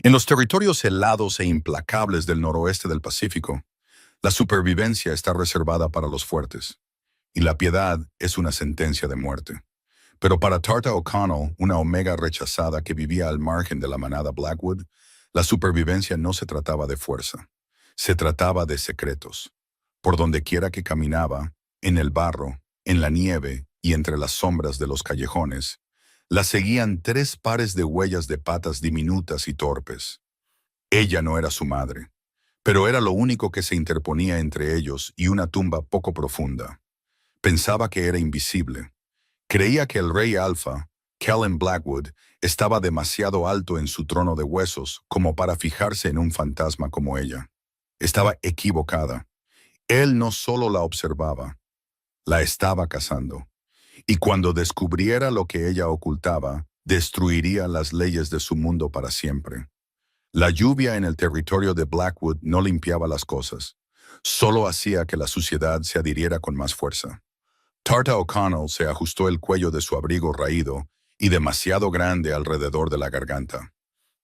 En los territorios helados e implacables del noroeste del Pacífico, la supervivencia está reservada para los fuertes, y la piedad es una sentencia de muerte. Pero para Tarta O'Connell, una omega rechazada que vivía al margen de la manada Blackwood, la supervivencia no se trataba de fuerza, se trataba de secretos. Por donde quiera que caminaba, en el barro, en la nieve y entre las sombras de los callejones, la seguían tres pares de huellas de patas diminutas y torpes. Ella no era su madre, pero era lo único que se interponía entre ellos y una tumba poco profunda. Pensaba que era invisible. Creía que el rey alfa, Kellen Blackwood, estaba demasiado alto en su trono de huesos como para fijarse en un fantasma como ella. Estaba equivocada. Él no solo la observaba, la estaba cazando. Y cuando descubriera lo que ella ocultaba, destruiría las leyes de su mundo para siempre. La lluvia en el territorio de Blackwood no limpiaba las cosas, solo hacía que la suciedad se adhiriera con más fuerza. Tarta O'Connell se ajustó el cuello de su abrigo raído y demasiado grande alrededor de la garganta.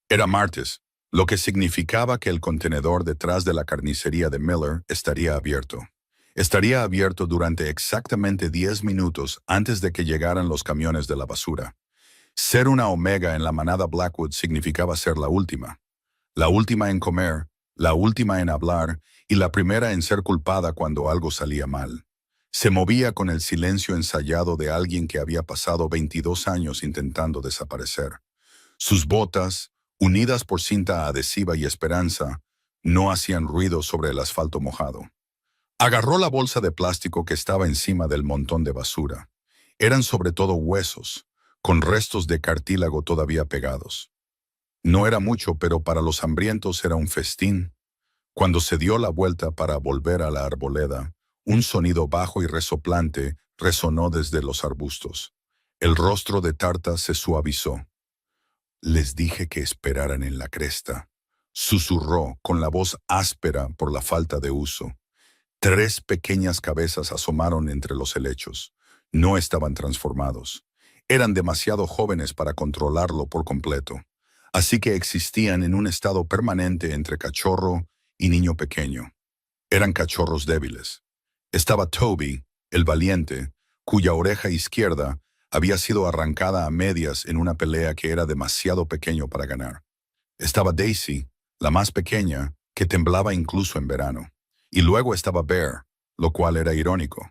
Era martes, lo que significaba que el contenedor detrás de la carnicería de Miller estaría abierto. Estaría abierto durante exactamente 10 minutos antes de que llegaran los camiones de la basura. Ser una omega en la manada Blackwood significaba ser la última en comer, la última en hablar y la primera en ser culpada cuando algo salía mal. Se movía con el silencio ensayado de alguien que había pasado 22 años intentando desaparecer. Sus botas, unidas por cinta adhesiva y esperanza, no hacían ruido sobre el asfalto mojado. Agarró la bolsa de plástico que estaba encima del montón de basura. Eran sobre todo huesos, con restos de cartílago todavía pegados. No era mucho, pero para los hambrientos era un festín. Cuando se dio la vuelta para volver a la arboleda, un sonido bajo y resoplante resonó desde los arbustos. El rostro de Tarta se suavizó. «Les dije que esperaran en la cresta», susurró con la voz áspera por la falta de uso. Tres pequeñas cabezas asomaron entre los helechos. No estaban transformados. Eran demasiado jóvenes para controlarlo por completo. Así que existían en un estado permanente entre cachorro y niño pequeño. Eran cachorros débiles. Estaba Toby, el valiente, cuya oreja izquierda había sido arrancada a medias en una pelea que era demasiado pequeño para ganar. Estaba Daisy, la más pequeña, que temblaba incluso en verano. Y luego estaba Bear, lo cual era irónico,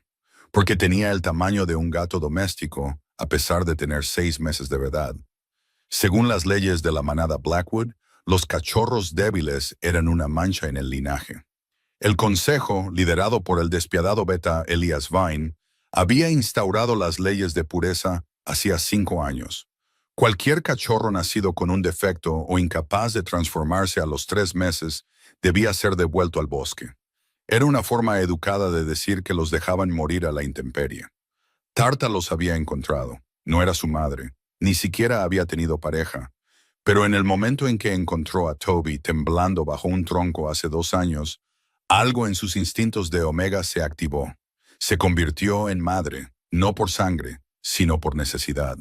porque tenía el tamaño de un gato doméstico a pesar de tener 6 meses de edad. Según las leyes de la manada Blackwood, los cachorros débiles eran una mancha en el linaje. El consejo, liderado por el despiadado beta Elias Vine, había instaurado las leyes de pureza hacía 5 años. Cualquier cachorro nacido con un defecto o incapaz de transformarse a los 3 meses debía ser devuelto al bosque. Era una forma educada de decir que los dejaban morir a la intemperie. Tarta los había encontrado. No era su madre. Ni siquiera había tenido pareja. Pero en el momento en que encontró a Toby temblando bajo un tronco hace 2 años, algo en sus instintos de omega se activó. Se convirtió en madre, no por sangre, sino por necesidad.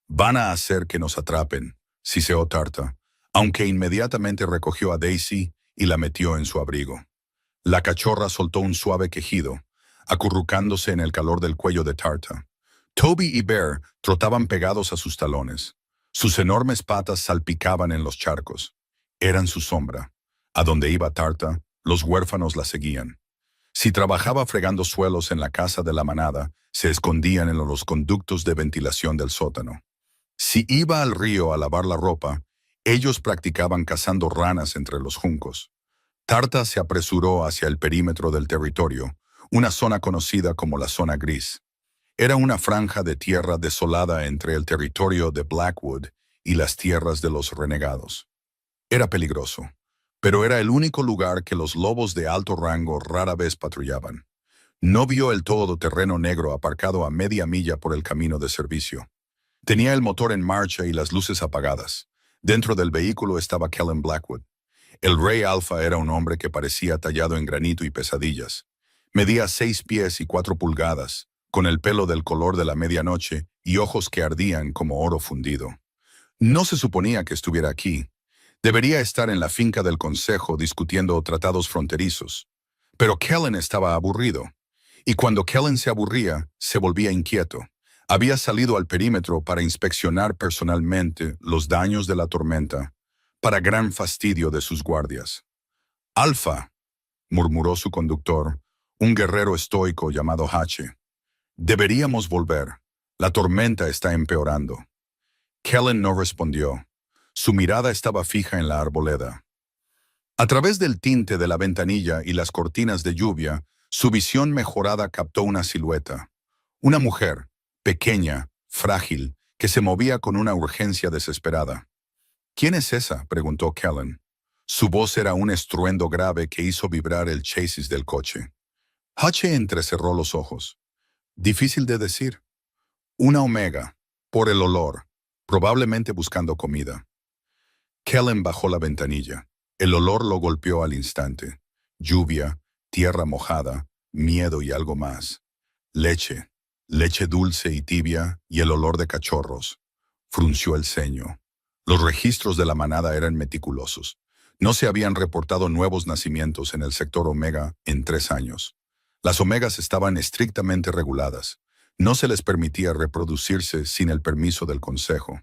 «Van a hacer que nos atrapen», siseó Tarta, aunque inmediatamente recogió a Daisy y la metió en su abrigo. La cachorra soltó un suave quejido, acurrucándose en el calor del cuello de Tarta. Toby y Bear trotaban pegados a sus talones. Sus enormes patas salpicaban en los charcos. Eran su sombra. A donde iba Tarta, los huérfanos la seguían. Si trabajaba fregando suelos en la casa de la manada, se escondían en los conductos de ventilación del sótano. Si iba al río a lavar la ropa, ellos practicaban cazando ranas entre los juncos. Tarta se apresuró hacia el perímetro del territorio, una zona conocida como la zona gris. Era una franja de tierra desolada entre el territorio de Blackwood y las tierras de los renegados. Era peligroso, pero era el único lugar que los lobos de alto rango rara vez patrullaban. No vio el todoterreno negro aparcado a media milla por el camino de servicio. Tenía el motor en marcha y las luces apagadas. Dentro del vehículo estaba Kellen Blackwood. El rey alfa era un hombre que parecía tallado en granito y pesadillas. Medía 6 pies y 4 pulgadas, con el pelo del color de la medianoche y ojos que ardían como oro fundido. No se suponía que estuviera aquí. Debería estar en la finca del consejo discutiendo tratados fronterizos. Pero Kellen estaba aburrido. Y cuando Kellen se aburría, se volvía inquieto. Había salido al perímetro para inspeccionar personalmente los daños de la tormenta, para gran fastidio de sus guardias. Alfa, murmuró su conductor, un guerrero estoico llamado H. Deberíamos volver. La tormenta está empeorando. Kellen no respondió. Su mirada estaba fija en la arboleda. A través del tinte de la ventanilla y las cortinas de lluvia, su visión mejorada captó una silueta. Una mujer, pequeña, frágil, que se movía con una urgencia desesperada. ¿Quién es esa?, preguntó Kellen. Su voz era un estruendo grave que hizo vibrar el chasis del coche. H entrecerró los ojos. Difícil de decir. Una omega, por el olor, probablemente buscando comida. Kellen bajó la ventanilla. El olor lo golpeó al instante. Lluvia, tierra mojada, miedo y algo más. Leche, leche dulce y tibia y el olor de cachorros. Frunció el ceño. Los registros de la manada eran meticulosos. No se habían reportado nuevos nacimientos en el sector Omega en 3 años. Las omegas estaban estrictamente reguladas. No se les permitía reproducirse sin el permiso del consejo.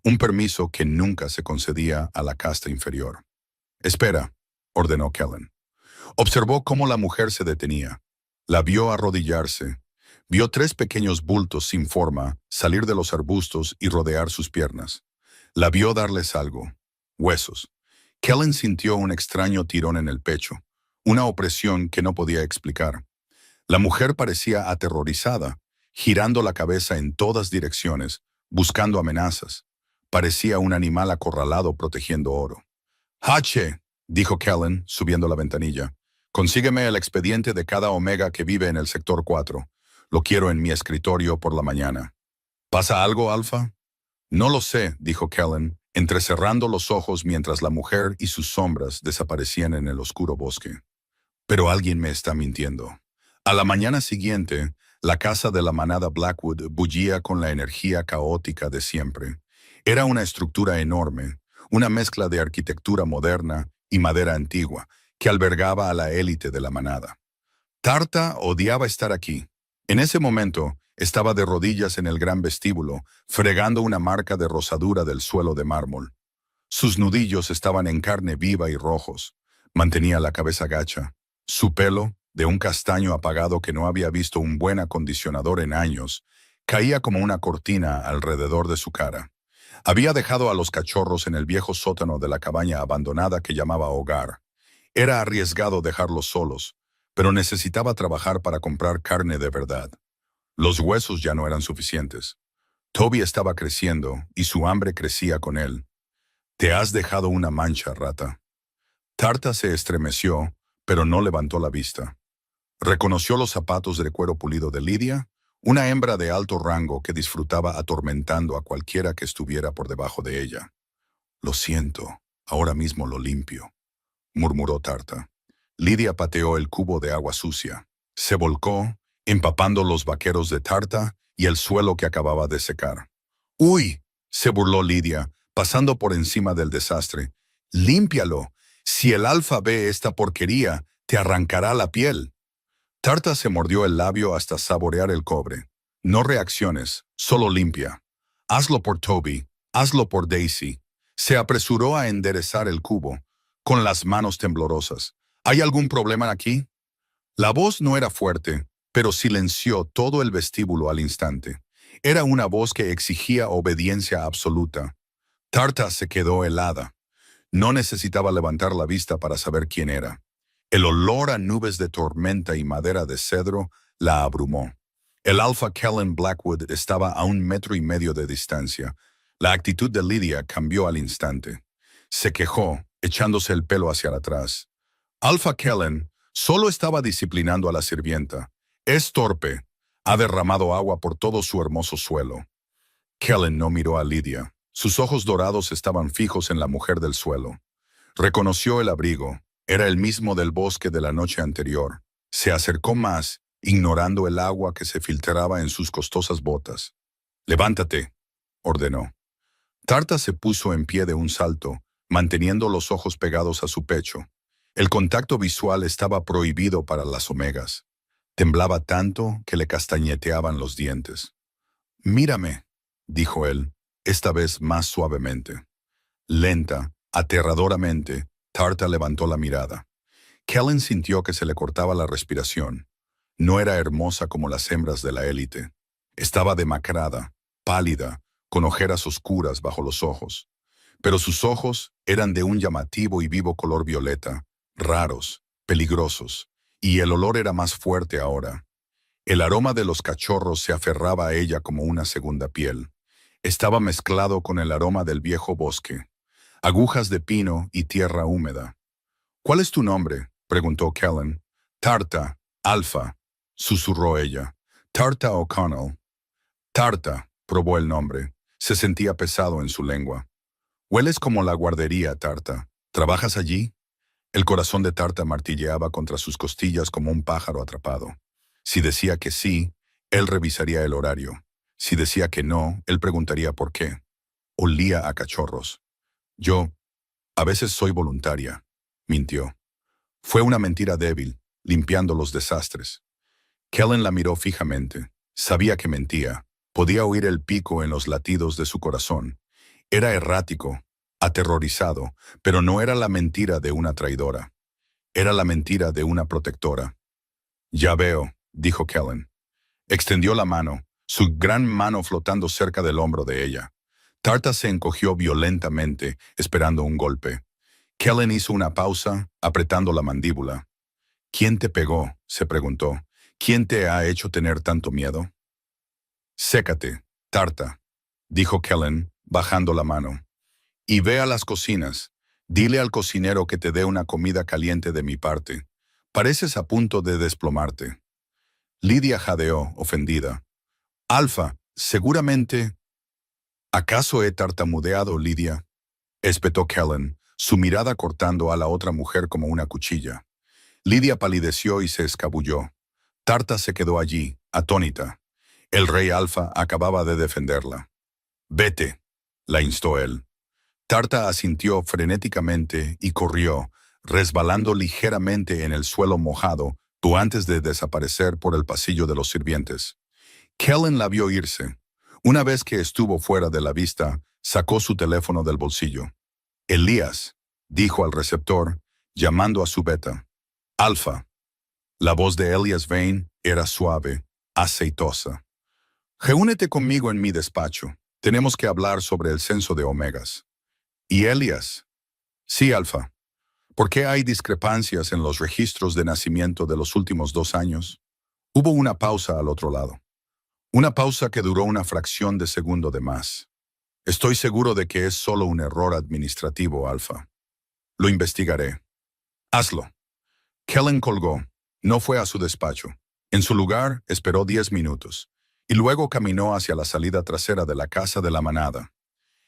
Un permiso que nunca se concedía a la casta inferior. «Espera», ordenó Kellen. Observó cómo la mujer se detenía. La vio arrodillarse. Vio 3 pequeños bultos sin forma salir de los arbustos y rodear sus piernas. La vio darles algo. Huesos. Kellen sintió un extraño tirón en el pecho, una opresión que no podía explicar. La mujer parecía aterrorizada, girando la cabeza en todas direcciones, buscando amenazas. Parecía un animal acorralado protegiendo oro. «H», dijo Kellen, subiendo la ventanilla. «Consígueme el expediente de cada omega que vive en el sector 4. Lo quiero en mi escritorio por la mañana». «¿Pasa algo, Alfa?» «No lo sé», dijo Kellen, entrecerrando los ojos mientras la mujer y sus sombras desaparecían en el oscuro bosque. «Pero alguien me está mintiendo». A la mañana siguiente, la casa de la manada Blackwood bullía con la energía caótica de siempre. Era una estructura enorme, una mezcla de arquitectura moderna y madera antigua, que albergaba a la élite de la manada. Tarta odiaba estar aquí. En ese momento, estaba de rodillas en el gran vestíbulo, fregando una marca de rosadura del suelo de mármol. Sus nudillos estaban en carne viva y rojos. Mantenía la cabeza gacha. Su pelo, de un castaño apagado que no había visto un buen acondicionador en años, caía como una cortina alrededor de su cara. Había dejado a los cachorros en el viejo sótano de la cabaña abandonada que llamaba hogar. Era arriesgado dejarlos solos, pero necesitaba trabajar para comprar carne de verdad. Los huesos ya no eran suficientes. Toby estaba creciendo y su hambre crecía con él. «Te has dejado una mancha, rata». Tarta se estremeció, pero no levantó la vista. Reconoció los zapatos de cuero pulido de Lydia, una hembra de alto rango que disfrutaba atormentando a cualquiera que estuviera por debajo de ella. «Lo siento, ahora mismo lo limpio», murmuró Tarta. Lydia pateó el cubo de agua sucia. Se volcó, empapando los vaqueros de Tarta y el suelo que acababa de secar. «¡Uy!», se burló Lydia, pasando por encima del desastre. «¡Límpialo! Si el Alfa ve esta porquería, te arrancará la piel». Tarta se mordió el labio hasta saborear el cobre. «No reacciones, solo limpia. Hazlo por Toby, hazlo por Daisy». Se apresuró a enderezar el cubo, con las manos temblorosas. «¿Hay algún problema aquí?». La voz no era fuerte, pero silenció todo el vestíbulo al instante. Era una voz que exigía obediencia absoluta. Tarta se quedó helada. No necesitaba levantar la vista para saber quién era. El olor a nubes de tormenta y madera de cedro la abrumó. El Alfa Kellen Blackwood estaba a 1,5 metros de distancia. La actitud de Lydia cambió al instante. Se quejó, echándose el pelo hacia atrás. Alfa Kellen solo estaba disciplinando a la sirvienta. «Es torpe. Ha derramado agua por todo su hermoso suelo». Kellen no miró a Lydia. Sus ojos dorados estaban fijos en la mujer del suelo. Reconoció el abrigo. Era el mismo del bosque de la noche anterior. Se acercó más, ignorando el agua que se filtraba en sus costosas botas. «Levántate», ordenó. Tarta se puso en pie de un salto, manteniendo los ojos pegados a su pecho. El contacto visual estaba prohibido para las omegas. Temblaba tanto que le castañeteaban los dientes. «Mírame», dijo él, esta vez más suavemente. Lenta, aterradoramente, Tarta levantó la mirada. Kellen sintió que se le cortaba la respiración. No era hermosa como las hembras de la élite. Estaba demacrada, pálida, con ojeras oscuras bajo los ojos. Pero sus ojos eran de un llamativo y vivo color violeta, raros, peligrosos, y el olor era más fuerte ahora. El aroma de los cachorros se aferraba a ella como una segunda piel. Estaba mezclado con el aroma del viejo bosque, agujas de pino y tierra húmeda. «¿Cuál es tu nombre?», preguntó Kellen. «Tarta, Alfa», susurró ella. «Tarta O'Connell». Tarta, probó el nombre. Se sentía pesado en su lengua. «Hueles como la guardería, Tarta. ¿Trabajas allí?». El corazón de Tarta martilleaba contra sus costillas como un pájaro atrapado. Si decía que sí, él revisaría el horario. Si decía que no, él preguntaría por qué. Olía a cachorros. «Yo, a veces soy voluntaria», mintió. Fue una mentira débil, limpiando los desastres. Kellen la miró fijamente. Sabía que mentía. Podía oír el pico en los latidos de su corazón. Era errático, aterrorizado, pero no era la mentira de una traidora. Era la mentira de una protectora. «Ya veo», dijo Kellen. Extendió la mano, su gran mano flotando cerca del hombro de ella. Tarta se encogió violentamente, esperando un golpe. Kellen hizo una pausa, apretando la mandíbula. «¿Quién te pegó?», se preguntó. «¿Quién te ha hecho tener tanto miedo?». «Sécate, Tarta», dijo Kellen, bajando la mano. «Y ve a las cocinas. Dile al cocinero que te dé una comida caliente de mi parte. Pareces a punto de desplomarte». Lidia jadeó, ofendida. «Alfa, seguramente». «¿Acaso he tartamudeado, Lidia?», espetó Kellen, su mirada cortando a la otra mujer como una cuchilla. Lidia palideció y se escabulló. Tarta se quedó allí, atónita. El rey Alfa acababa de defenderla. «Vete», la instó él. Tarta asintió frenéticamente y corrió, resbalando ligeramente en el suelo mojado, antes de desaparecer por el pasillo de los sirvientes. Kellen la vio irse. Una vez que estuvo fuera de la vista, sacó su teléfono del bolsillo. «Elías», dijo al receptor, llamando a su beta. «Alfa». La voz de Elias Vane era suave, aceitosa. «Reúnete conmigo en mi despacho. Tenemos que hablar sobre el censo de omegas». «¿Y Elias?». «Sí, Alfa». «¿Por qué hay discrepancias en los registros de nacimiento de los últimos 2 años?». Hubo una pausa al otro lado. Una pausa que duró una fracción de segundo de más. «Estoy seguro de que es solo un error administrativo, Alfa. Lo investigaré». «Hazlo». Kellen colgó. No fue a su despacho. En su lugar, esperó 10 minutos. Y luego caminó hacia la salida trasera de la casa de la manada.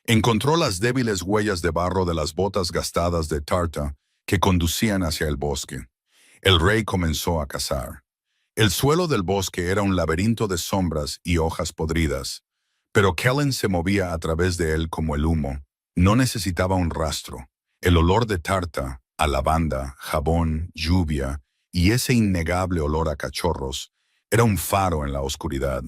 Encontró las débiles huellas de barro de las botas gastadas de Tarta que conducían hacia el bosque. El rey comenzó a cazar. El suelo del bosque era un laberinto de sombras y hojas podridas, pero Kellen se movía a través de él como el humo. No necesitaba un rastro. El olor de Tarta, a lavanda, jabón, lluvia y ese innegable olor a cachorros era un faro en la oscuridad.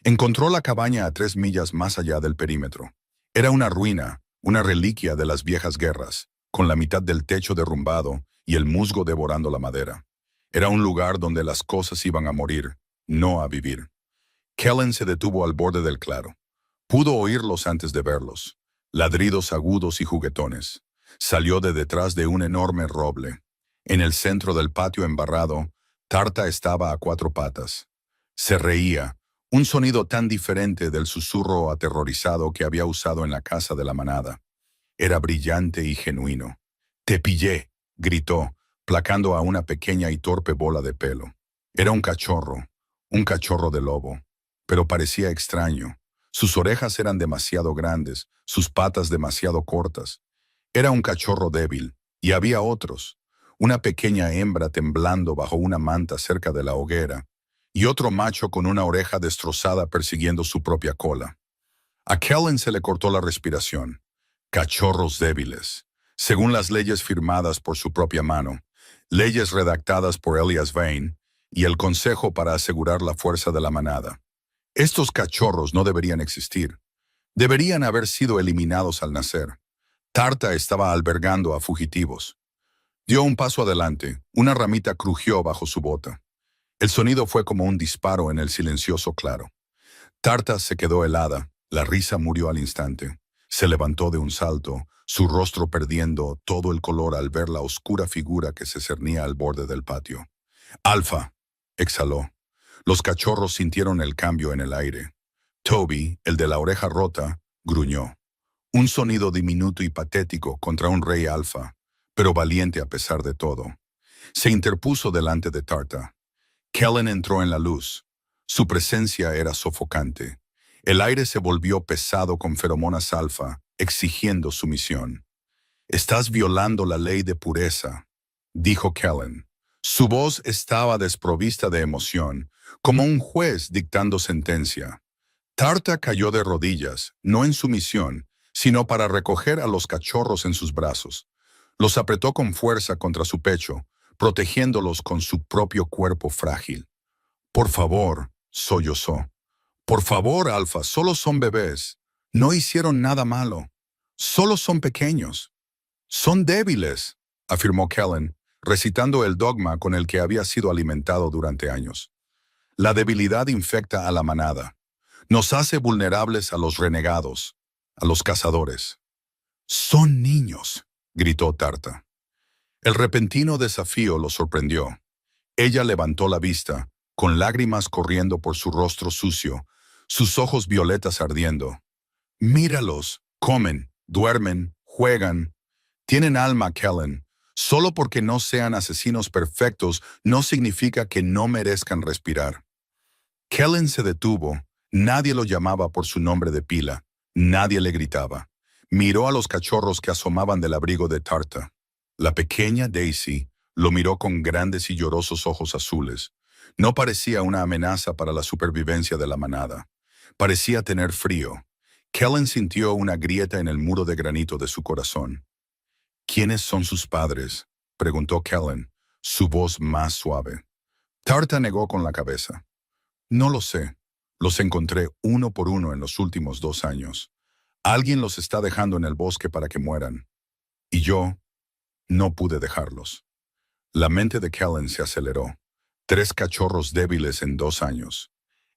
Encontró la cabaña a 3 millas más allá del perímetro. Era una ruina, una reliquia de las viejas guerras, con la mitad del techo derrumbado y el musgo devorando la madera. Era un lugar donde las cosas iban a morir, no a vivir. Kellen se detuvo al borde del claro. Pudo oírlos antes de verlos, ladridos agudos y juguetones. Salió de detrás de un enorme roble. En el centro del patio embarrado, Tarta estaba a 4 patas. Se reía, un sonido tan diferente del susurro aterrorizado que había usado en la casa de la manada. Era brillante y genuino. «Te pillé», gritó, placando a una pequeña y torpe bola de pelo. Era un cachorro de lobo, pero parecía extraño. Sus orejas eran demasiado grandes, sus patas demasiado cortas. Era un cachorro débil, y había otros. Una pequeña hembra temblando bajo una manta cerca de la hoguera, y otro macho con una oreja destrozada persiguiendo su propia cola. A Kellen se le cortó la respiración. Cachorros débiles. según las leyes firmadas por su propia mano, leyes redactadas por Elias Vane y el Consejo para asegurar la fuerza de la manada. Estos cachorros no deberían existir. Deberían haber sido eliminados al nacer. Tarta estaba albergando a fugitivos. Dio un paso adelante. Una ramita crujió bajo su bota. El sonido fue como un disparo en el silencioso claro. Tarta se quedó helada. La risa murió al instante. Se levantó de un salto, su rostro perdiendo todo el color al ver la oscura figura que se cernía al borde del patio. «Alfa», exhaló. Los cachorros sintieron el cambio en el aire. Toby, el de la oreja rota, gruñó. Un sonido diminuto y patético contra un rey alfa, pero valiente a pesar de todo. Se interpuso delante de Tarta. Kellen entró en la luz. Su presencia era sofocante. El aire se volvió pesado con feromonas alfa, exigiendo sumisión. «Estás violando la ley de pureza», dijo Kellen. Su voz estaba desprovista de emoción, como un juez dictando sentencia. Tarta cayó de rodillas, no en sumisión, sino para recoger a los cachorros en sus brazos. Los apretó con fuerza contra su pecho, protegiéndolos con su propio cuerpo frágil. «Por favor», sollozó. «Por favor, Alfa, solo son bebés. No hicieron nada malo. Solo son pequeños». «Son débiles», afirmó Kellen, recitando el dogma con el que había sido alimentado durante años. «La debilidad infecta a la manada. Nos hace vulnerables a los renegados, a los cazadores». «Son niños», gritó Tarta. El repentino desafío lo sorprendió. Ella levantó la vista, con lágrimas corriendo por su rostro sucio, sus ojos violetas ardiendo. «Míralos, comen, duermen, juegan. Tienen alma, Kellen. Solo porque no sean asesinos perfectos no significa que no merezcan respirar». Kellen se detuvo. Nadie lo llamaba por su nombre de pila. Nadie le gritaba. Miró a los cachorros que asomaban del abrigo de Tarta. La pequeña Daisy lo miró con grandes y llorosos ojos azules. No parecía una amenaza para la supervivencia de la manada. Parecía tener frío. Kellen sintió una grieta en el muro de granito de su corazón. «¿Quiénes son sus padres?», preguntó Kellen, su voz más suave. Tarta negó con la cabeza. «No lo sé. Los encontré uno por uno en los últimos 2 años. Alguien los está dejando en el bosque para que mueran. Y yo no pude dejarlos». La mente de Kellen se aceleró. 3 cachorros débiles en 2 años.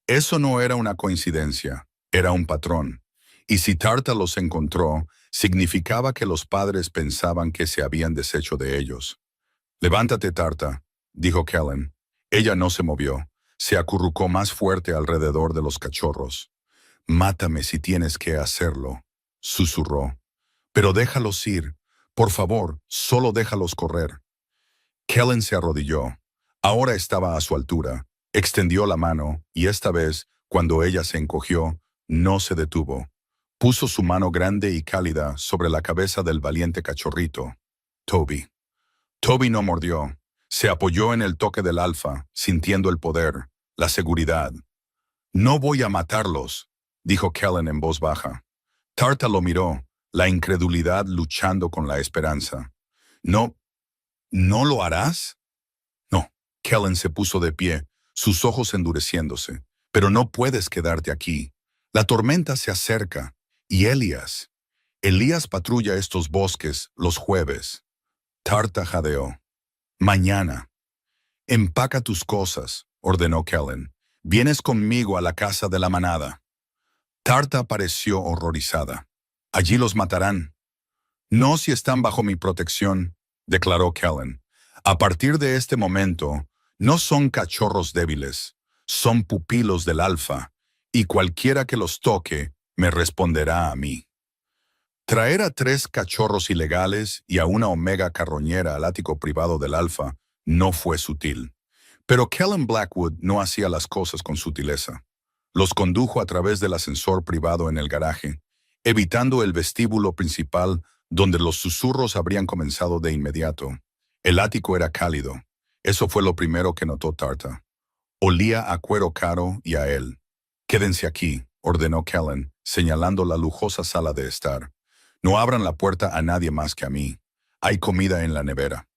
Eso no era una coincidencia, era un patrón. Y si Tarta los encontró, significaba que los padres pensaban que se habían deshecho de ellos. «Levántate, Tarta», dijo Kellen. Ella no se movió. Se acurrucó más fuerte alrededor de los cachorros. «Mátame si tienes que hacerlo», susurró. «Pero déjalos ir. Por favor, solo déjalos correr». Kellen se arrodilló. Ahora estaba a su altura. Extendió la mano y esta vez, cuando ella se encogió, no se detuvo. Puso su mano grande y cálida sobre la cabeza del valiente cachorrito, Toby. Toby no mordió. Se apoyó en el toque del alfa, sintiendo el poder, la seguridad. «No voy a matarlos», dijo Kellen en voz baja. Tarta lo miró, la incredulidad luchando con la esperanza. «¿No lo harás?» «No». Kellen se puso de pie, sus ojos endureciéndose. «Pero no puedes quedarte aquí. La tormenta se acerca. Y Elías patrulla estos bosques los jueves». Tarta jadeó. «Mañana». «Empaca tus cosas», ordenó Kellen. «Vienes conmigo a la casa de la manada». Tarta pareció horrorizada. «Allí los matarán». «No si están bajo mi protección», declaró Kellen. «A partir de este momento, no son cachorros débiles, son pupilos del alfa, y cualquiera que los toque me responderá a mí». Traer a 3 cachorros ilegales y a una omega carroñera al ático privado del alfa no fue sutil. Pero Kellen Blackwood no hacía las cosas con sutileza. Los condujo a través del ascensor privado en el garaje, evitando el vestíbulo principal donde los susurros habrían comenzado de inmediato. El ático era cálido. Eso fue lo primero que notó Tarta. Olía a cuero caro y a él. «Quédense aquí», ordenó Kellen, señalando la lujosa sala de estar. «No abran la puerta a nadie más que a mí. Hay comida en la nevera.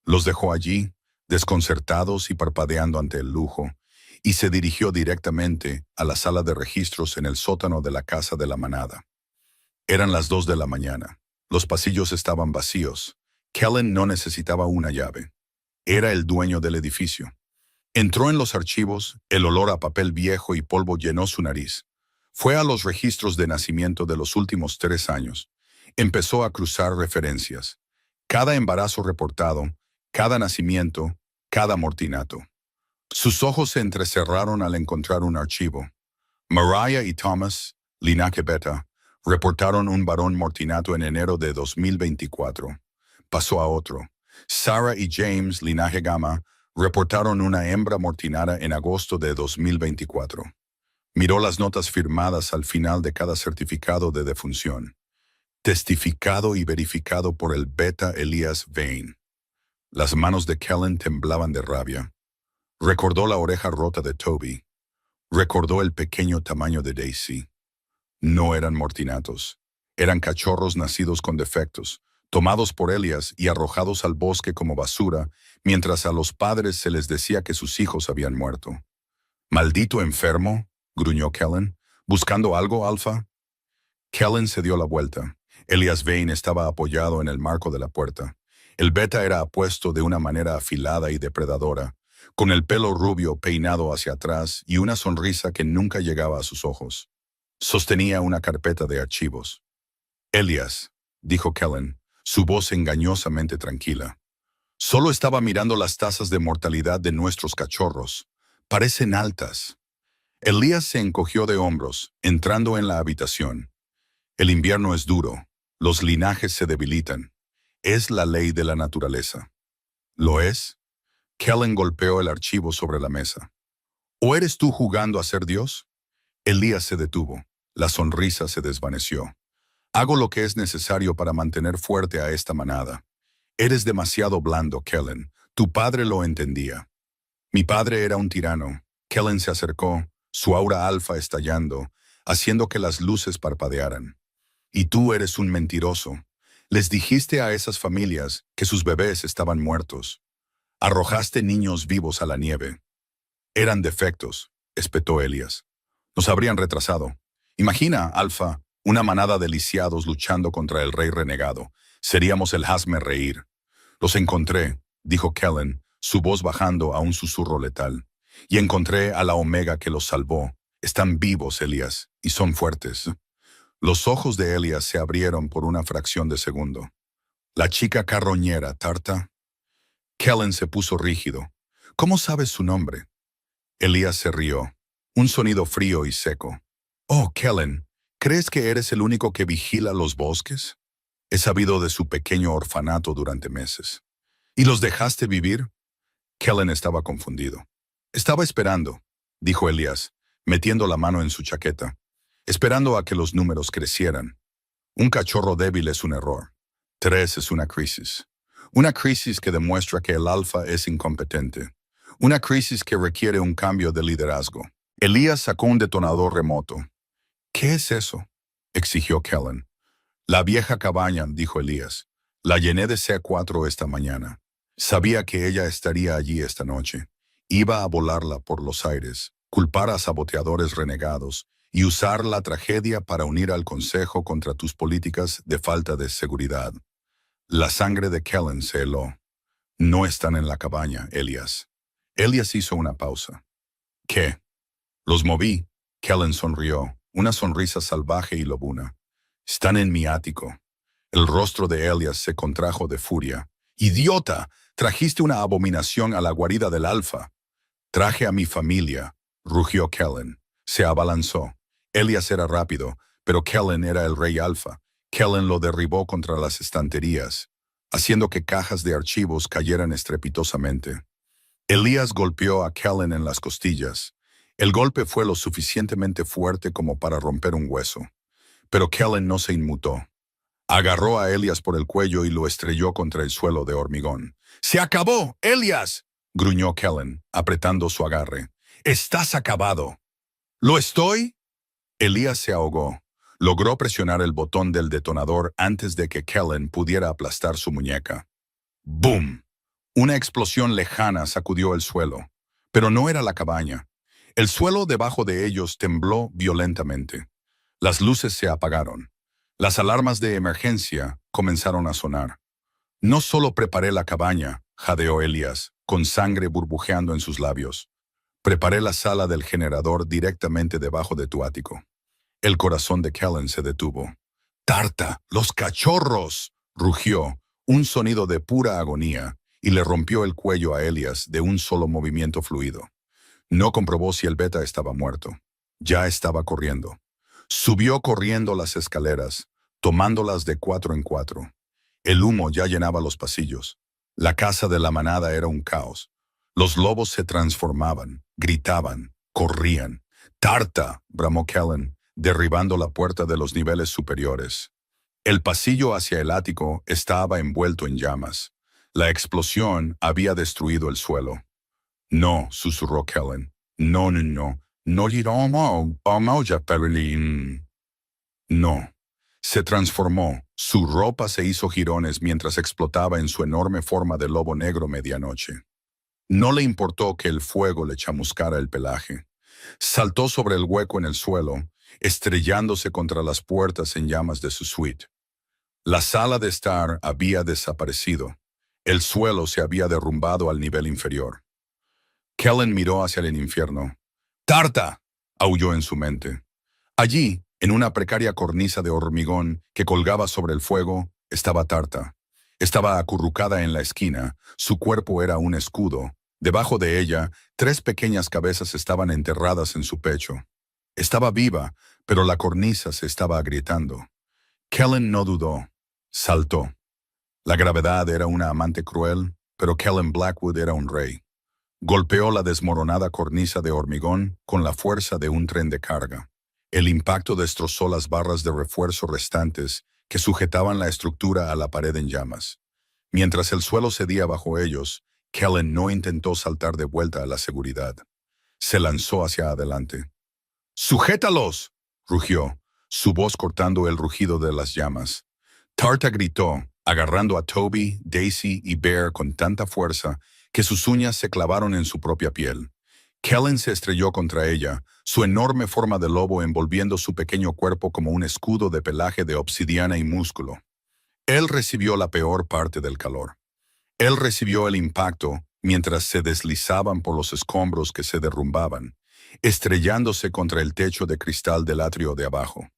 Los dejó allí, desconcertados y parpadeando ante el lujo, y se dirigió directamente a la sala de registros en el sótano de la casa de la manada. Eran las 2 de la mañana. Los pasillos estaban vacíos. Kellen no necesitaba una llave. Era el dueño del edificio. Entró en los archivos, el olor a papel viejo y polvo llenó su nariz. Fue a los registros de nacimiento de los últimos 3 años. Empezó a cruzar referencias. Cada embarazo reportado, cada nacimiento, cada mortinato. Sus ojos se entrecerraron al encontrar un archivo. Mariah y Thomas, linaje beta, reportaron un varón mortinato en enero de 2024. Pasó a otro. Sarah y James, linaje gamma, reportaron una hembra mortinada en agosto de 2024. Miró las notas firmadas al final de cada certificado de defunción. Testificado y verificado por el beta Elias Vane. Las manos de Kellen temblaban de rabia. Recordó la oreja rota de Toby. Recordó el pequeño tamaño de Daisy. No eran mortinatos. Eran cachorros nacidos con defectos, tomados por Elias y arrojados al bosque como basura, mientras a los padres se les decía que sus hijos habían muerto. «¿Maldito enfermo?», gruñó Kellen. «¿Buscando algo, Alfa?». Kellen se dio la vuelta. Elias Vane estaba apoyado en el marco de la puerta. El beta era apuesto de una manera afilada y depredadora, con el pelo rubio peinado hacia atrás y una sonrisa que nunca llegaba a sus ojos. Sostenía una carpeta de archivos. «Elias», dijo Kellen, su voz engañosamente tranquila. «Solo estaba mirando las tasas de mortalidad de nuestros cachorros. Parecen altas». Elias se encogió de hombros, entrando en la habitación. «El invierno es duro. Los linajes se debilitan. Es la ley de la naturaleza». «¿Lo es?». Kellen golpeó el archivo sobre la mesa. «¿O eres tú jugando a ser Dios?». Elías se detuvo. La sonrisa se desvaneció. «Hago lo que es necesario para mantener fuerte a esta manada. Eres demasiado blando, Kellen. Tu padre lo entendía». «Mi padre era un tirano». Kellen se acercó, su aura alfa estallando, haciendo que las luces parpadearan. «Y tú eres un mentiroso. Les dijiste a esas familias que sus bebés estaban muertos. Arrojaste niños vivos a la nieve». «Eran defectos», espetó Elias. «Nos habrían retrasado. Imagina, Alfa, una manada de lisiados luchando contra el rey renegado. Seríamos el hazme reír». «Los encontré», dijo Kellen, su voz bajando a un susurro letal. «Y encontré a la Omega que los salvó. Están vivos, Elias, y son fuertes». Los ojos de Elias se abrieron por una fracción de segundo. «La chica carroñera, Tarta». Kellen se puso rígido. «¿Cómo sabes su nombre?». Elías se rió. Un sonido frío y seco. «Oh, Kellen, ¿crees que eres el único que vigila los bosques? He sabido de su pequeño orfanato durante meses». «¿Y los dejaste vivir?». Kellen estaba confundido. «Estaba esperando», dijo Elías, metiendo la mano en su chaqueta. «Esperando a que los números crecieran. Un cachorro débil es un error. 3 es una crisis. Una crisis que demuestra que el alfa es incompetente. Una crisis que requiere un cambio de liderazgo». Elías sacó un detonador remoto. «¿Qué es eso?», exigió Kellen. «La vieja cabaña», dijo Elías. «La llené de C4 esta mañana. Sabía que ella estaría allí esta noche. Iba a volarla por los aires, culpar a saboteadores renegados y usar la tragedia para unir al Consejo contra tus políticas de falta de seguridad». La sangre de Kellen se heló. «No están en la cabaña, Elias». Elias hizo una pausa. «¿Qué?». «Los moví». Kellen sonrió, una sonrisa salvaje y lobuna. «Están en mi ático». El rostro de Elias se contrajo de furia. «¡Idiota! Trajiste una abominación a la guarida del alfa». «Traje a mi familia», rugió Kellen. Se abalanzó. Elias era rápido, pero Kellen era el rey alfa. Kellen lo derribó contra las estanterías, haciendo que cajas de archivos cayeran estrepitosamente. Elías golpeó a Kellen en las costillas. El golpe fue lo suficientemente fuerte como para romper un hueso. Pero Kellen no se inmutó. Agarró a Elías por el cuello y lo estrelló contra el suelo de hormigón. «¡Se acabó, Elías!», gruñó Kellen, apretando su agarre. «¡Estás acabado!». «¿Lo estoy?». Elías se ahogó. Logró presionar el botón del detonador antes de que Kellen pudiera aplastar su muñeca. ¡Boom! Una explosión lejana sacudió el suelo. Pero no era la cabaña. El suelo debajo de ellos tembló violentamente. Las luces se apagaron. Las alarmas de emergencia comenzaron a sonar. No solo preparé la cabaña, jadeó Elias, con sangre burbujeando en sus labios. Preparé la sala del generador directamente debajo de tu ático. El corazón de Kellen se detuvo. ¡Tarta! ¡Los cachorros! Rugió, un sonido de pura agonía, y le rompió el cuello a Elias de un solo movimiento fluido. No comprobó si el beta estaba muerto. Ya estaba corriendo. Subió corriendo las escaleras, tomándolas de 4 en 4. El humo ya llenaba los pasillos. La casa de la manada era un caos. Los lobos se transformaban, gritaban, corrían. ¡Tarta! Bramó Kellen, derribando la puerta de los niveles superiores. El pasillo hacia el ático estaba envuelto en llamas. La explosión había destruido el suelo. No, susurró Kellen. No, no, no. No No. Se transformó. Su ropa se hizo jirones mientras explotaba en su enorme forma de lobo negro medianoche. No le importó que el fuego le chamuscara el pelaje. Saltó sobre el hueco en el suelo, estrellándose contra las puertas en llamas de su suite. La sala de estar había desaparecido. El suelo se había derrumbado al nivel inferior. Kellen miró hacia el infierno. ¡Tarta! Aulló en su mente. Allí, en una precaria cornisa de hormigón que colgaba sobre el fuego, estaba Tarta. Estaba acurrucada en la esquina, su cuerpo era un escudo. Debajo de ella, 3 pequeñas cabezas estaban enterradas en su pecho. Estaba viva, pero la cornisa se estaba agrietando. Kellen no dudó. Saltó. La gravedad era una amante cruel, pero Kellen Blackwood era un rey. Golpeó la desmoronada cornisa de hormigón con la fuerza de un tren de carga. El impacto destrozó las barras de refuerzo restantes que sujetaban la estructura a la pared en llamas. Mientras el suelo cedía bajo ellos, Kellen no intentó saltar de vuelta a la seguridad. Se lanzó hacia adelante. ¡Sujétalos! Rugió, su voz cortando el rugido de las llamas. Tarta gritó, agarrando a Toby, Daisy y Bear con tanta fuerza que sus uñas se clavaron en su propia piel. Kellen se estrelló contra ella, su enorme forma de lobo envolviendo su pequeño cuerpo como un escudo de pelaje de obsidiana y músculo. Él recibió la peor parte del calor. Él recibió el impacto mientras se deslizaban por los escombros que se derrumbaban, estrellándose contra el techo de cristal del atrio de abajo.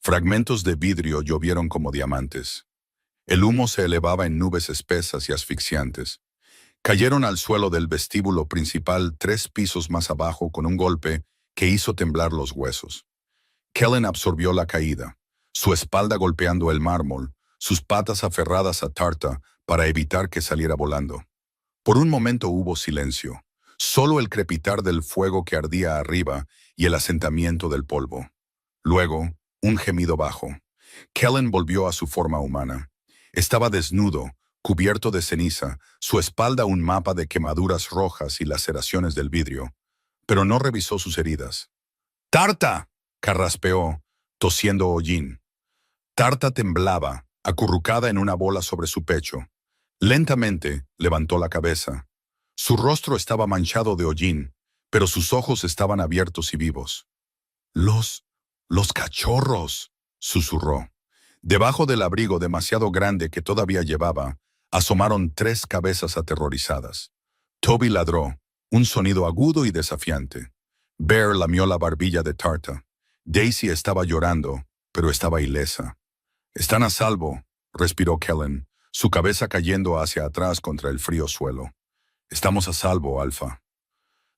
Fragmentos de vidrio llovieron como diamantes. El humo se elevaba en nubes espesas y asfixiantes. Cayeron al suelo del vestíbulo principal 3 pisos más abajo con un golpe que hizo temblar los huesos. Kellen absorbió la caída, su espalda golpeando el mármol, sus patas aferradas a Tarta para evitar que saliera volando. Por un momento hubo silencio, solo el crepitar del fuego que ardía arriba y el asentamiento del polvo. Luego, un gemido bajo. Kellen volvió a su forma humana. Estaba desnudo, cubierto de ceniza, su espalda un mapa de quemaduras rojas y laceraciones del vidrio, pero no revisó sus heridas. ¡Tarta! Carraspeó, tosiendo hollín. Tarta temblaba, acurrucada en una bola sobre su pecho. Lentamente levantó la cabeza. Su rostro estaba manchado de hollín, pero sus ojos estaban abiertos y vivos. ¡Los cachorros! Susurró. Debajo del abrigo demasiado grande que todavía llevaba, asomaron 3 cabezas aterrorizadas. Toby ladró, un sonido agudo y desafiante. Bear lamió la barbilla de Tarta. Daisy estaba llorando, pero estaba ilesa. «Están a salvo», respiró Kellen, su cabeza cayendo hacia atrás contra el frío suelo. «Estamos a salvo, Alfa».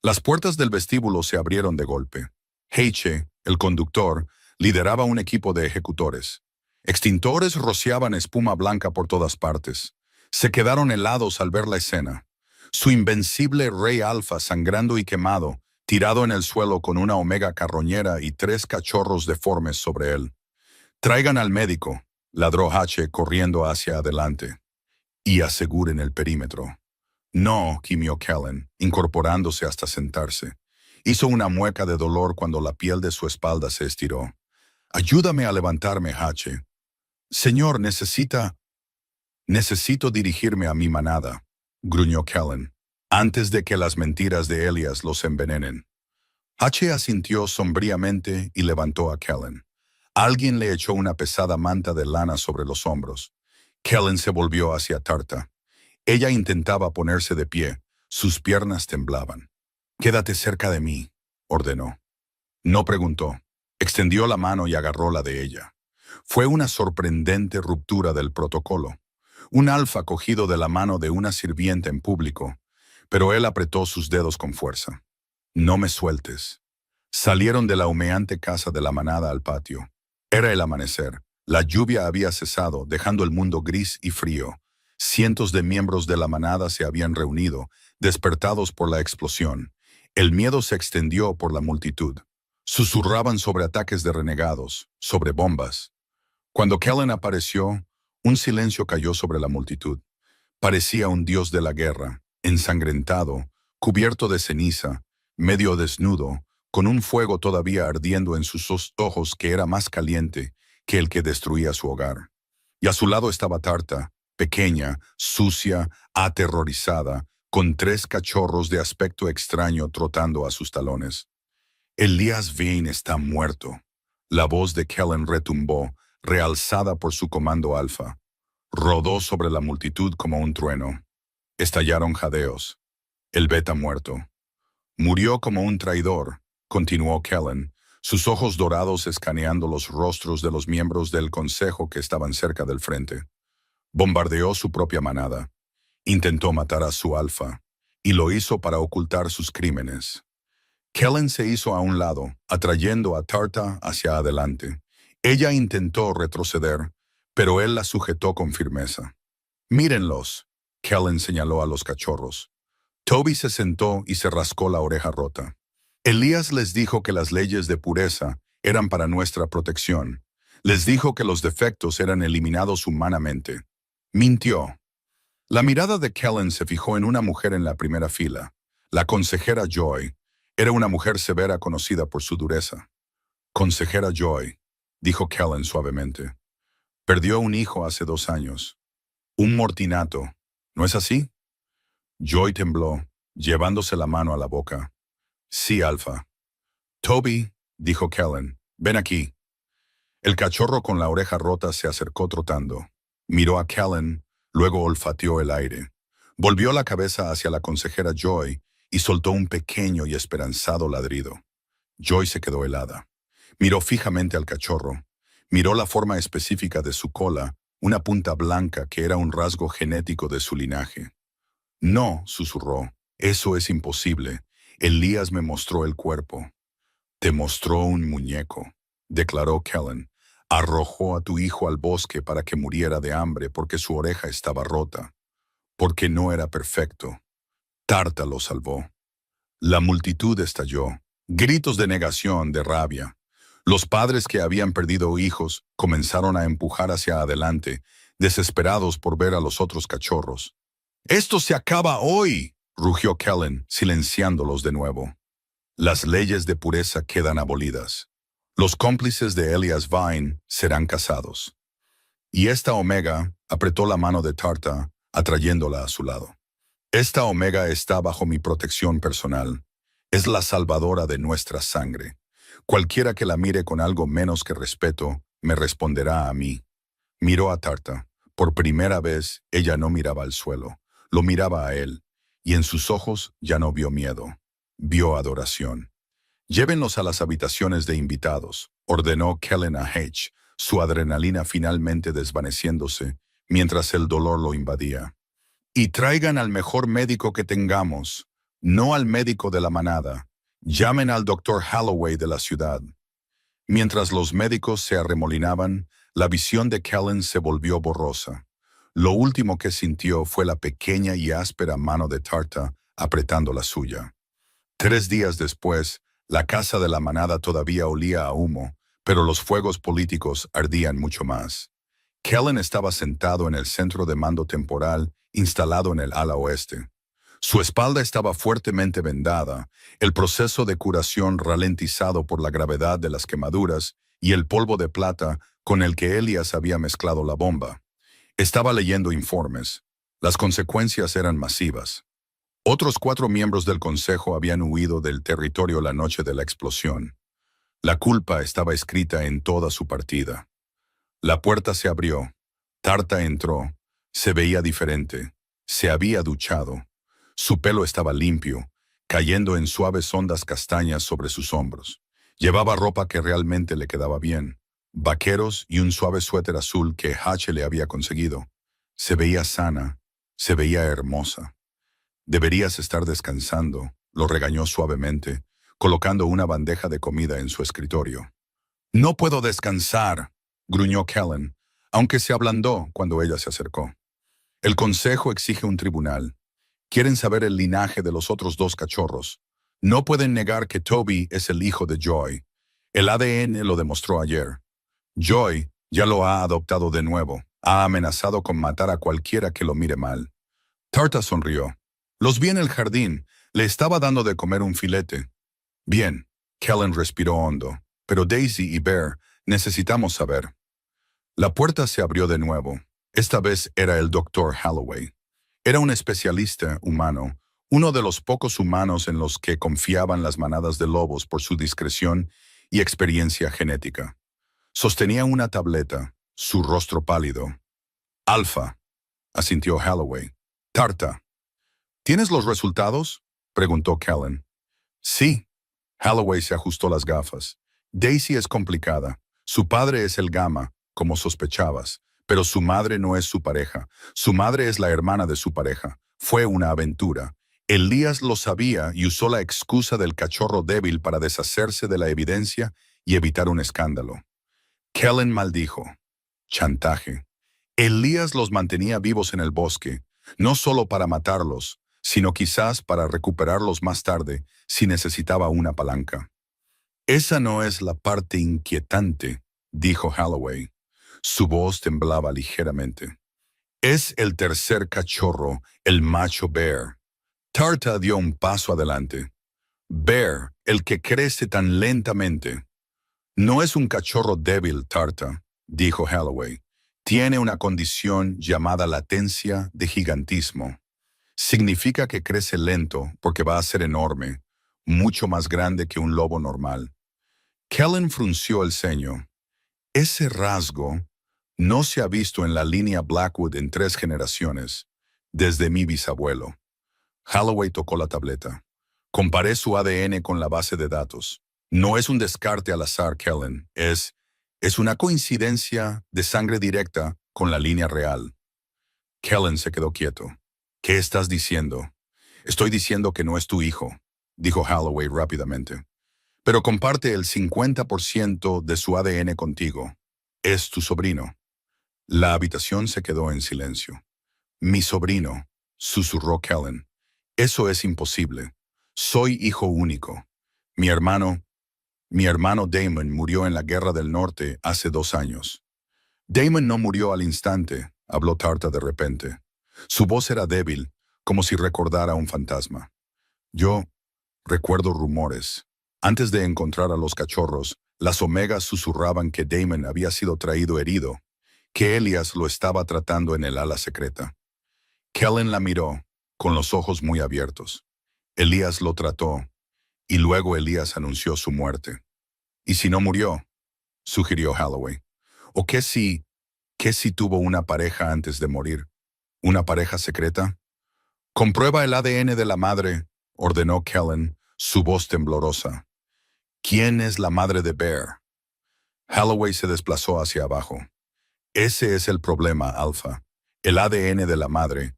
Las puertas del vestíbulo se abrieron de golpe. Heiche, el conductor, lideraba un equipo de ejecutores. Extintores rociaban espuma blanca por todas partes. Se quedaron helados al ver la escena. Su invencible rey Alfa sangrando y quemado, tirado en el suelo con una omega carroñera y 3 cachorros deformes sobre él. «Traigan al médico», ladró H corriendo hacia adelante. «Y aseguren el perímetro». «No», gimió Kellen, incorporándose hasta sentarse. Hizo una mueca de dolor cuando la piel de su espalda se estiró. Ayúdame a levantarme, Hache. Señor, necesito dirigirme a mi manada, gruñó Kellen, antes de que las mentiras de Elias los envenenen. Hache asintió sombríamente y levantó a Kellen. Alguien le echó una pesada manta de lana sobre los hombros. Kellen se volvió hacia Tarta. Ella intentaba ponerse de pie. Sus piernas temblaban. «Quédate cerca de mí», ordenó. No preguntó. Extendió la mano y agarró la de ella. Fue una sorprendente ruptura del protocolo. Un alfa cogido de la mano de una sirvienta en público, pero él apretó sus dedos con fuerza. «No me sueltes». Salieron de la humeante casa de la manada al patio. Era el amanecer. La lluvia había cesado, dejando el mundo gris y frío. Cientos de miembros de la manada se habían reunido, despertados por la explosión. El miedo se extendió por la multitud. Susurraban sobre ataques de renegados, sobre bombas. Cuando Kellen apareció, un silencio cayó sobre la multitud. Parecía un dios de la guerra, ensangrentado, cubierto de ceniza, medio desnudo, con un fuego todavía ardiendo en sus ojos que era más caliente que el que destruía su hogar. Y a su lado estaba Tarta, pequeña, sucia, aterrorizada, con 3 cachorros de aspecto extraño trotando a sus talones. «Elias Vane está muerto». La voz de Kellen retumbó, realzada por su comando alfa. Rodó sobre la multitud como un trueno. Estallaron jadeos. «El beta muerto». «Murió como un traidor», continuó Kellen, sus ojos dorados escaneando los rostros de los miembros del consejo que estaban cerca del frente. Bombardeó su propia manada. Intentó matar a su alfa, y lo hizo para ocultar sus crímenes. Kellen se hizo a un lado, atrayendo a Tarta hacia adelante. Ella intentó retroceder, pero él la sujetó con firmeza. «Mírenlos», Kellen señaló a los cachorros. Toby se sentó y se rascó la oreja rota. «Elías les dijo que las leyes de pureza eran para nuestra protección. Les dijo que los defectos eran eliminados humanamente. Mintió». La mirada de Kellen se fijó en una mujer en la primera fila. La consejera Joy. Era una mujer severa conocida por su dureza. «Consejera Joy», dijo Kellen suavemente. «Perdió un hijo hace 2 años. Un mortinato. ¿No es así?» Joy tembló, llevándose la mano a la boca. «Sí, Alfa». «Toby», dijo Kellen, «ven aquí». El cachorro con la oreja rota se acercó trotando. Miró a Kellen, luego olfateó el aire. Volvió la cabeza hacia la consejera Joy y soltó un pequeño y esperanzado ladrido. Joy se quedó helada. Miró fijamente al cachorro. Miró la forma específica de su cola, una punta blanca que era un rasgo genético de su linaje. «No», susurró, «eso es imposible. Elías me mostró el cuerpo». «Te mostró un muñeco», declaró Kellen. «Arrojó a tu hijo al bosque para que muriera de hambre porque su oreja estaba rota, porque no era perfecto. Tarta lo salvó». La multitud estalló. Gritos de negación, de rabia. Los padres que habían perdido hijos comenzaron a empujar hacia adelante, desesperados por ver a los otros cachorros. «¡Esto se acaba hoy!», rugió Kellen, silenciándolos de nuevo. «Las leyes de pureza quedan abolidas. Los cómplices de Elias Vane serán cazados». Y esta Omega apretó la mano de Tarta, atrayéndola a su lado. «Esta Omega está bajo mi protección personal. Es la salvadora de nuestra sangre. Cualquiera que la mire con algo menos que respeto, me responderá a mí». Miró a Tarta. Por primera vez, ella no miraba al suelo. Lo miraba a él, y en sus ojos ya no vio miedo. Vio adoración. «Llévenlos a las habitaciones de invitados», ordenó Kellen a H, su adrenalina finalmente desvaneciéndose, mientras el dolor lo invadía. «Y traigan al mejor médico que tengamos, no al médico de la manada. Llamen al doctor Holloway de la ciudad». Mientras los médicos se arremolinaban, la visión de Kellen se volvió borrosa. Lo último que sintió fue la pequeña y áspera mano de Tarta apretando la suya. 3 días después, la casa de la manada todavía olía a humo, pero los fuegos políticos ardían mucho más. Kellen estaba sentado en el centro de mando temporal, instalado en el ala oeste. Su espalda estaba fuertemente vendada, el proceso de curación ralentizado por la gravedad de las quemaduras y el polvo de plata con el que Elias había mezclado la bomba. Estaba leyendo informes. Las consecuencias eran masivas. Otros 4 miembros del consejo habían huido del territorio la noche de la explosión. La culpa estaba escrita en toda su partida. La puerta se abrió. Tarta entró. Se veía diferente. Se había duchado. Su pelo estaba limpio, cayendo en suaves ondas castañas sobre sus hombros. Llevaba ropa que realmente le quedaba bien. Vaqueros y un suave suéter azul que H le había conseguido. Se veía sana. Se veía hermosa. Deberías estar descansando, lo regañó suavemente, colocando una bandeja de comida en su escritorio. No puedo descansar, gruñó Kellen, aunque se ablandó cuando ella se acercó. El consejo exige un tribunal. Quieren saber el linaje de los otros 2 cachorros. No pueden negar que Toby es el hijo de Joy. El ADN lo demostró ayer. Joy ya lo ha adoptado de nuevo. Ha amenazado con matar a cualquiera que lo mire mal. Tarta sonrió. Los vi en el jardín. Le estaba dando de comer un filete. Bien. Kellen respiró hondo. Pero Daisy y Bear, necesitamos saber. La puerta se abrió de nuevo. Esta vez era el Dr. Holloway. Era un especialista humano, uno de los pocos humanos en los que confiaban las manadas de lobos por su discreción y experiencia genética. Sostenía una tableta, su rostro pálido. Alfa, asintió Holloway. Tarta. ¿Tienes los resultados?, preguntó Kellen. Sí. Holloway se ajustó las gafas. Daisy es complicada. Su padre es el Gamma, como sospechabas, pero su madre no es su pareja. Su madre es la hermana de su pareja. Fue una aventura. Elías lo sabía y usó la excusa del cachorro débil para deshacerse de la evidencia y evitar un escándalo. Kellen maldijo. Chantaje. Elías los mantenía vivos en el bosque, no solo para matarlos, sino quizás para recuperarlos más tarde si necesitaba una palanca. Esa no es la parte inquietante, dijo Holloway. Su voz temblaba ligeramente. Es el tercer cachorro, el macho Bear. Tarta dio un paso adelante. Bear, el que crece tan lentamente. No es un cachorro débil, Tarta, dijo Holloway. Tiene una condición llamada latencia de gigantismo. Significa que crece lento porque va a ser enorme, mucho más grande que un lobo normal. Kellen frunció el ceño. Ese rasgo no se ha visto en la línea Blackwood en 3 generaciones, desde mi bisabuelo. Holloway tocó la tableta. Comparé su ADN con la base de datos. No es un descarte al azar, Kellen. Es una coincidencia de sangre directa con la línea real. Kellen se quedó quieto. ¿Qué estás diciendo? Estoy diciendo que no es tu hijo, dijo Holloway rápidamente. Pero comparte el 50% de su ADN contigo. Es tu sobrino. La habitación se quedó en silencio. Mi sobrino, susurró Kellen. Eso es imposible. Soy hijo único. Mi hermano Damon murió en la Guerra del Norte hace 2 años. Damon no murió al instante, habló Tarta de repente. Su voz era débil, como si recordara un fantasma. Yo recuerdo rumores. Antes de encontrar a los cachorros, las omegas susurraban que Damon había sido traído herido, que Elias lo estaba tratando en el ala secreta. Kellen la miró, con los ojos muy abiertos. Elías lo trató, y luego Elías anunció su muerte. ¿Y si no murió?, sugirió Holloway. ¿O qué si tuvo una pareja antes de morir? ¿Una pareja secreta? Comprueba el ADN de la madre, ordenó Kellen, su voz temblorosa. ¿Quién es la madre de Bear? Holloway se desplazó hacia abajo. Ese es el problema, Alpha. El ADN de la madre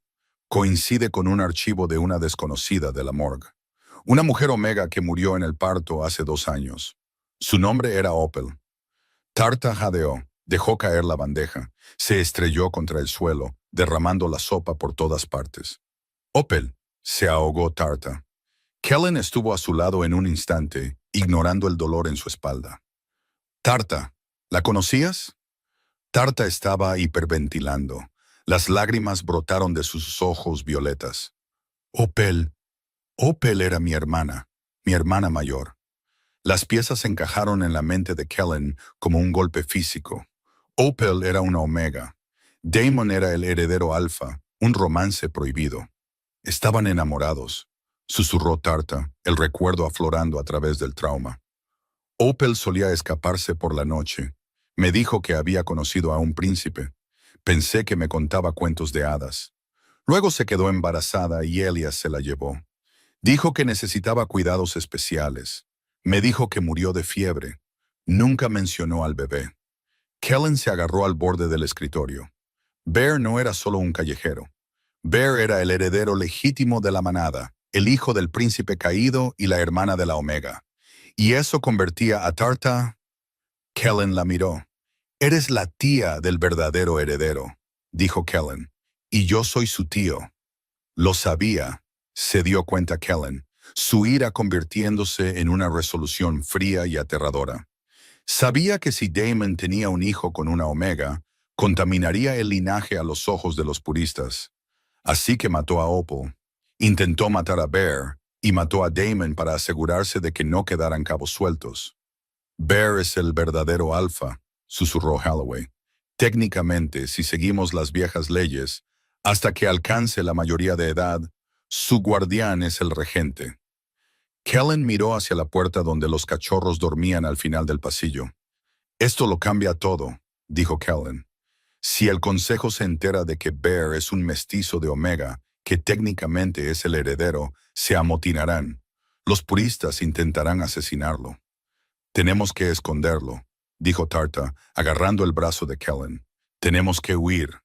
coincide con un archivo de una desconocida de la morgue. Una mujer omega que murió en el parto hace 2 años. Su nombre era Opel. Tarta jadeó, dejó caer la bandeja, se estrelló contra el suelo, derramando la sopa por todas partes. Opel, se ahogó Tarta. Kellen estuvo a su lado en un instante, ignorando el dolor en su espalda. Tarta, ¿la conocías? Tarta estaba hiperventilando. Las lágrimas brotaron de sus ojos violetas. Opel era mi hermana mayor. Las piezas encajaron en la mente de Kellen como un golpe físico. Opal era una omega. Damon era el heredero alfa, un romance prohibido. Estaban enamorados, susurró Tarta, el recuerdo aflorando a través del trauma. Opal solía escaparse por la noche. Me dijo que había conocido a un príncipe. Pensé que me contaba cuentos de hadas. Luego se quedó embarazada y Elias se la llevó. Dijo que necesitaba cuidados especiales. Me dijo que murió de fiebre. Nunca mencionó al bebé. Kellen se agarró al borde del escritorio. Bear no era solo un callejero. Bear era el heredero legítimo de la manada, el hijo del príncipe caído y la hermana de la Omega. Y eso convertía a Tarta. Kellen la miró. Eres la tía del verdadero heredero, dijo Kellen. Y yo soy su tío. Lo sabía, se dio cuenta Kellen, su ira convirtiéndose en una resolución fría y aterradora. Sabía que si Damon tenía un hijo con una Omega, contaminaría el linaje a los ojos de los puristas. Así que mató a Opal, intentó matar a Bear y mató a Damon para asegurarse de que no quedaran cabos sueltos. Bear es el verdadero alfa, susurró Holloway. Técnicamente, si seguimos las viejas leyes, hasta que alcance la mayoría de edad, su guardián es el regente. Kellen miró hacia la puerta donde los cachorros dormían al final del pasillo. Esto lo cambia todo, dijo Kellen. Si el consejo se entera de que Bear es un mestizo de Omega, que técnicamente es el heredero, se amotinarán. Los puristas intentarán asesinarlo. Tenemos que esconderlo, dijo Tarta, agarrando el brazo de Kellen. Tenemos que huir.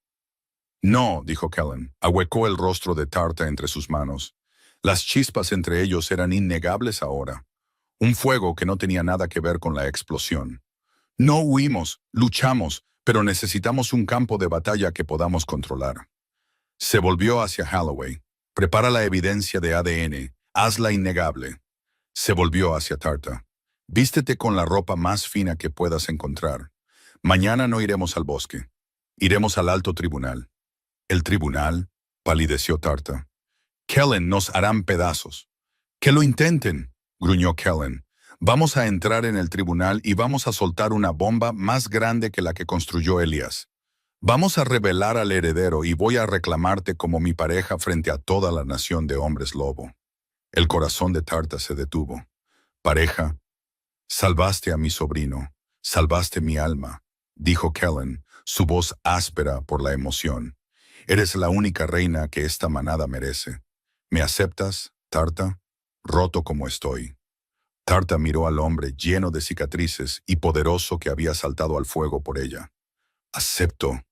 No, dijo Kellen. Ahuecó el rostro de Tarta entre sus manos. Las chispas entre ellos eran innegables ahora. Un fuego que no tenía nada que ver con la explosión. No huimos, luchamos, pero necesitamos un campo de batalla que podamos controlar. Se volvió hacia Holloway. Prepara la evidencia de ADN. Hazla innegable. Se volvió hacia Tarta. Vístete con la ropa más fina que puedas encontrar. Mañana no iremos al bosque. Iremos al alto tribunal. ¿El tribunal? Palideció Tarta. Kellen, nos harán pedazos. Que lo intenten, gruñó Kellen. Vamos a entrar en el tribunal y vamos a soltar una bomba más grande que la que construyó Elias. Vamos a revelar al heredero y voy a reclamarte como mi pareja frente a toda la nación de hombres lobo. El corazón de Tarta se detuvo. Pareja, salvaste a mi sobrino, salvaste mi alma, dijo Kellen, su voz áspera por la emoción. Eres la única reina que esta manada merece. ¿Me aceptas, Tarta? Roto como estoy. Tarta miró al hombre lleno de cicatrices y poderoso que había saltado al fuego por ella. Acepto,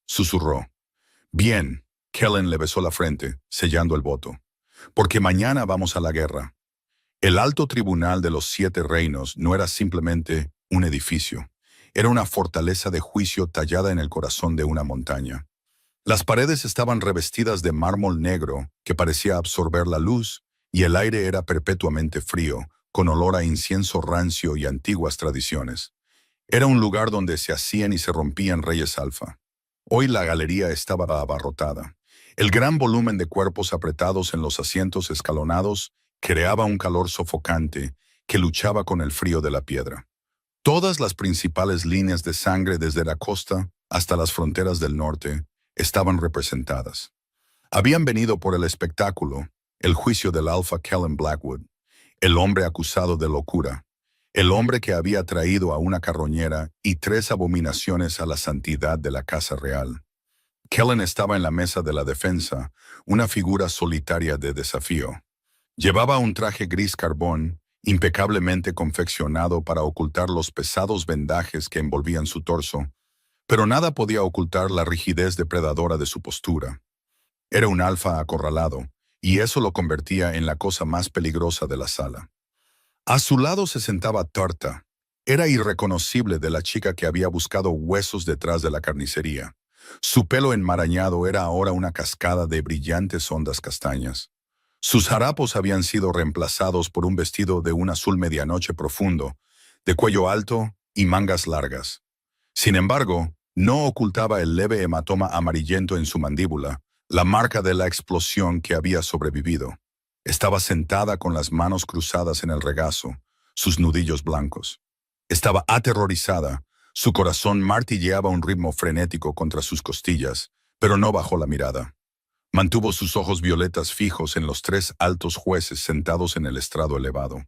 susurró. Bien, Kellen le besó la frente, sellando el voto. Porque mañana vamos a la guerra. El alto tribunal de los 7 reinos no era simplemente un edificio. Era una fortaleza de juicio tallada en el corazón de una montaña. Las paredes estaban revestidas de mármol negro que parecía absorber la luz y el aire era perpetuamente frío, con olor a incienso rancio y antiguas tradiciones. Era un lugar donde se hacían y se rompían reyes alfa. Hoy la galería estaba abarrotada. El gran volumen de cuerpos apretados en los asientos escalonados creaba un calor sofocante que luchaba con el frío de la piedra. Todas las principales líneas de sangre desde la costa hasta las fronteras del norte estaban representadas. Habían venido por el espectáculo, el juicio del alfa Kellen Blackwood, el hombre acusado de locura, el hombre que había traído a una carroñera y 3 abominaciones a la santidad de la casa real. Kellen estaba en la mesa de la defensa, una figura solitaria de desafío. Llevaba un traje gris carbón, impecablemente confeccionado para ocultar los pesados vendajes que envolvían su torso, pero nada podía ocultar la rigidez depredadora de su postura. Era un alfa acorralado, y eso lo convertía en la cosa más peligrosa de la sala. A su lado se sentaba Tarta. Era irreconocible de la chica que había buscado huesos detrás de la carnicería. Su pelo enmarañado era ahora una cascada de brillantes ondas castañas. Sus harapos habían sido reemplazados por un vestido de un azul medianoche profundo, de cuello alto y mangas largas. Sin embargo, no ocultaba el leve hematoma amarillento en su mandíbula, la marca de la explosión que había sobrevivido. Estaba sentada con las manos cruzadas en el regazo, sus nudillos blancos. Estaba aterrorizada, su corazón martilleaba un ritmo frenético contra sus costillas, pero no bajó la mirada. Mantuvo sus ojos violetas fijos en los 3 altos jueces sentados en el estrado elevado.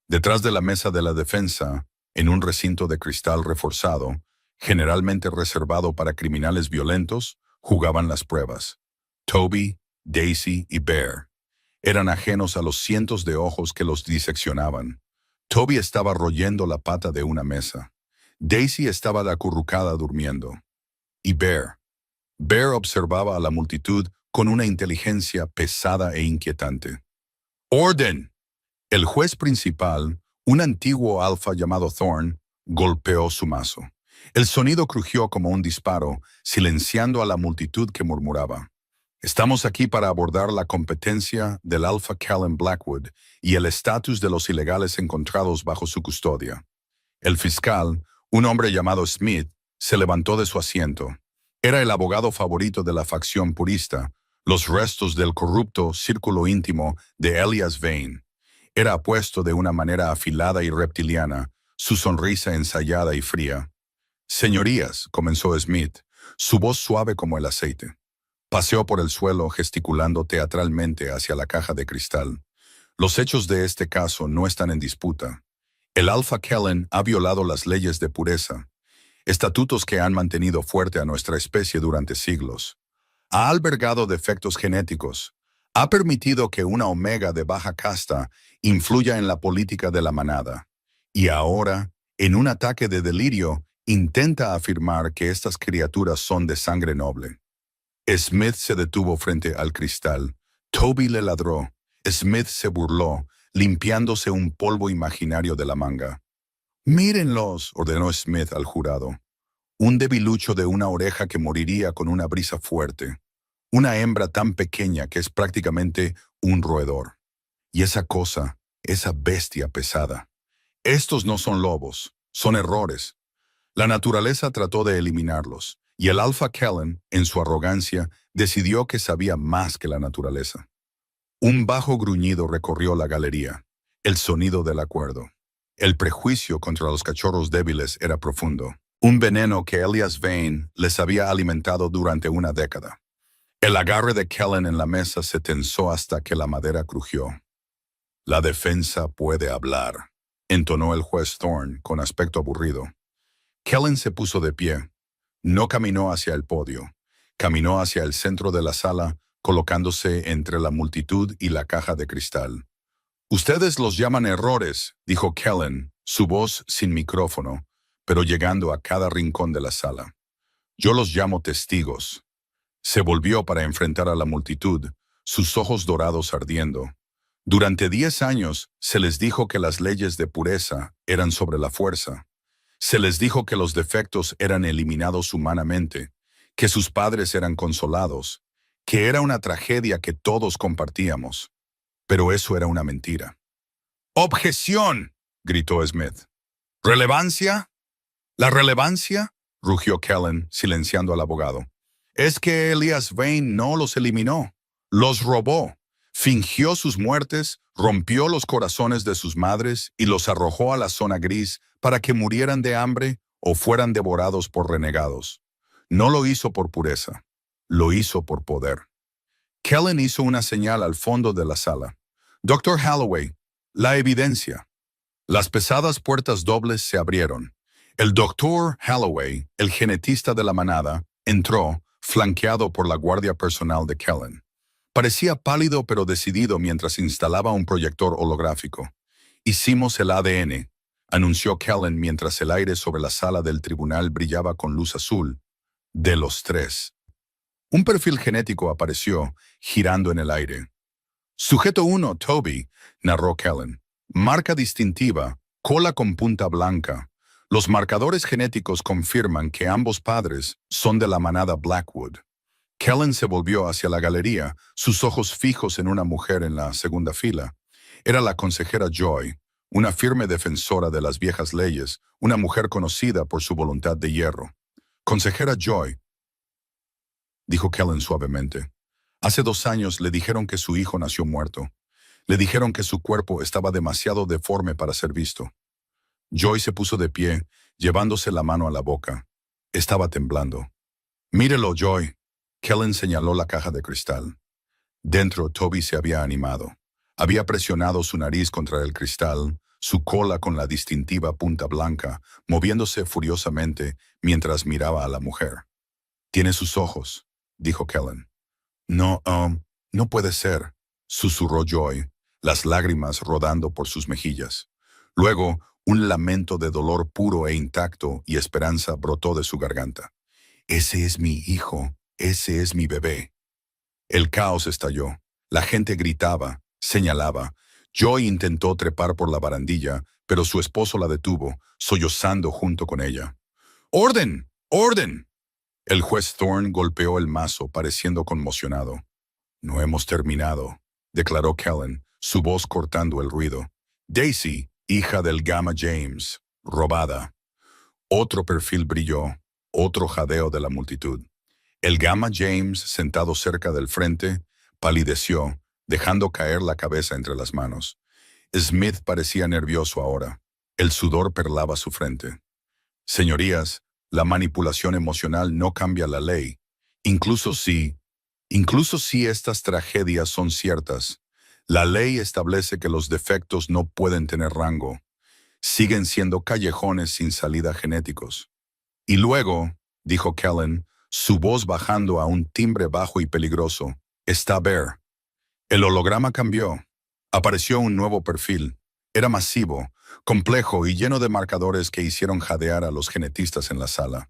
Detrás de la mesa de la defensa, en un recinto de cristal reforzado, generalmente reservado para criminales violentos, jugaban las pruebas. Toby, Daisy y Bear eran ajenos a los cientos de ojos que los diseccionaban. Toby estaba royendo la pata de una mesa. Daisy estaba acurrucada durmiendo. Y Bear observaba a la multitud con una inteligencia pesada e inquietante. ¡Orden! El juez principal, un antiguo alfa llamado Thorne, golpeó su mazo. El sonido crujió como un disparo, silenciando a la multitud que murmuraba. Estamos aquí para abordar la competencia del alfa Callan Blackwood y el estatus de los ilegales encontrados bajo su custodia. El fiscal, un hombre llamado Smith, se levantó de su asiento. Era el abogado favorito de la facción purista, los restos del corrupto círculo íntimo de Elias Vane. Era apuesto de una manera afilada y reptiliana, su sonrisa ensayada y fría. «Señorías», comenzó Smith, su voz suave como el aceite. Paseó por el suelo gesticulando teatralmente hacia la caja de cristal. Los hechos de este caso no están en disputa. El Alpha Kellen ha violado las leyes de pureza, estatutos que han mantenido fuerte a nuestra especie durante siglos. Ha albergado defectos genéticos. Ha permitido que una omega de baja casta influya en la política de la manada. Y ahora, en un ataque de delirio, intenta afirmar que estas criaturas son de sangre noble. Smith se detuvo frente al cristal. Toby le ladró. Smith se burló, limpiándose un polvo imaginario de la manga. «Mírenlos», ordenó Smith al jurado. Un debilucho de una oreja que moriría con una brisa fuerte. Una hembra tan pequeña que es prácticamente un roedor. Y esa cosa, esa bestia pesada. Estos no son lobos, son errores. La naturaleza trató de eliminarlos, y el Alpha Kellen, en su arrogancia, decidió que sabía más que la naturaleza. Un bajo gruñido recorrió la galería, el sonido del acuerdo. El prejuicio contra los cachorros débiles era profundo, un veneno que Elias Vane les había alimentado durante una década. El agarre de Kellen en la mesa se tensó hasta que la madera crujió. «La defensa puede hablar», entonó el juez Thorne con aspecto aburrido. Kellen se puso de pie. No caminó hacia el podio. Caminó hacia el centro de la sala, colocándose entre la multitud y la caja de cristal. «Ustedes los llaman errores», dijo Kellen, su voz sin micrófono, pero llegando a cada rincón de la sala. «Yo los llamo testigos». Se volvió para enfrentar a la multitud, sus ojos dorados ardiendo. Durante 10 años se les dijo que las leyes de pureza eran sobre la fuerza. Se les dijo que los defectos eran eliminados humanamente, que sus padres eran consolados, que era una tragedia que todos compartíamos. Pero eso era una mentira. «¡Objeción!», gritó Smith. «¿Relevancia? ¿La relevancia?», rugió Kellen, silenciando al abogado. «Es que Elias Vane no los eliminó, los robó, fingió sus muertes, rompió los corazones de sus madres y los arrojó a la zona gris para que murieran de hambre o fueran devorados por renegados. No lo hizo por pureza, lo hizo por poder». Kellen hizo una señal al fondo de la sala. «Dr. Holloway, la evidencia». Las pesadas puertas dobles se abrieron. El Dr. Holloway, el genetista de la manada, entró, flanqueado por la guardia personal de Kellen. Parecía pálido pero decidido mientras instalaba un proyector holográfico. «Hicimos el ADN», anunció Kellen mientras el aire sobre la sala del tribunal brillaba con luz azul. «De los 3. Un perfil genético apareció, girando en el aire. «Sujeto 1, Toby», narró Kellen. «Marca distintiva, cola con punta blanca. Los marcadores genéticos confirman que ambos padres son de la manada Blackwood». Kellen se volvió hacia la galería, sus ojos fijos en una mujer en la segunda fila. Era la consejera Joy, una firme defensora de las viejas leyes, una mujer conocida por su voluntad de hierro. «Consejera Joy», dijo Kellen suavemente. «Hace 2 años le dijeron que su hijo nació muerto. Le dijeron que su cuerpo estaba demasiado deforme para ser visto. Joy se puso de pie, llevándose la mano a la boca. Estaba temblando. «Mírelo, Joy». Kellen señaló la caja de cristal. Dentro, Toby se había animado. Había presionado su nariz contra el cristal, su cola con la distintiva punta blanca, moviéndose furiosamente mientras miraba a la mujer. «Tiene sus ojos», dijo Kellen. «No, no puede ser», susurró Joy, las lágrimas rodando por sus mejillas. Luego, un lamento de dolor puro e intacto y esperanza brotó de su garganta. «Ese es mi hijo, ese es mi bebé». El caos estalló. La gente gritaba, señalaba. Joy intentó trepar por la barandilla, pero su esposo la detuvo, sollozando junto con ella. «¡Orden! ¡Orden!». El juez Thorne golpeó el mazo, pareciendo conmocionado. «No hemos terminado», declaró Kellen, su voz cortando el ruido. «Daisy, hija del Gamma James, robada». Otro perfil brilló, otro jadeo de la multitud. El Gamma James, sentado cerca del frente, palideció, dejando caer la cabeza entre las manos. Smith parecía nervioso ahora. El sudor perlaba su frente. «Señorías, la manipulación emocional no cambia la ley. Incluso si estas tragedias son ciertas, la ley establece que los defectos no pueden tener rango. Siguen siendo callejones sin salida genéticos». «Y luego», dijo Kellen, su voz bajando a un timbre bajo y peligroso, «está Bear». El holograma cambió. Apareció un nuevo perfil. Era masivo, complejo y lleno de marcadores que hicieron jadear a los genetistas en la sala.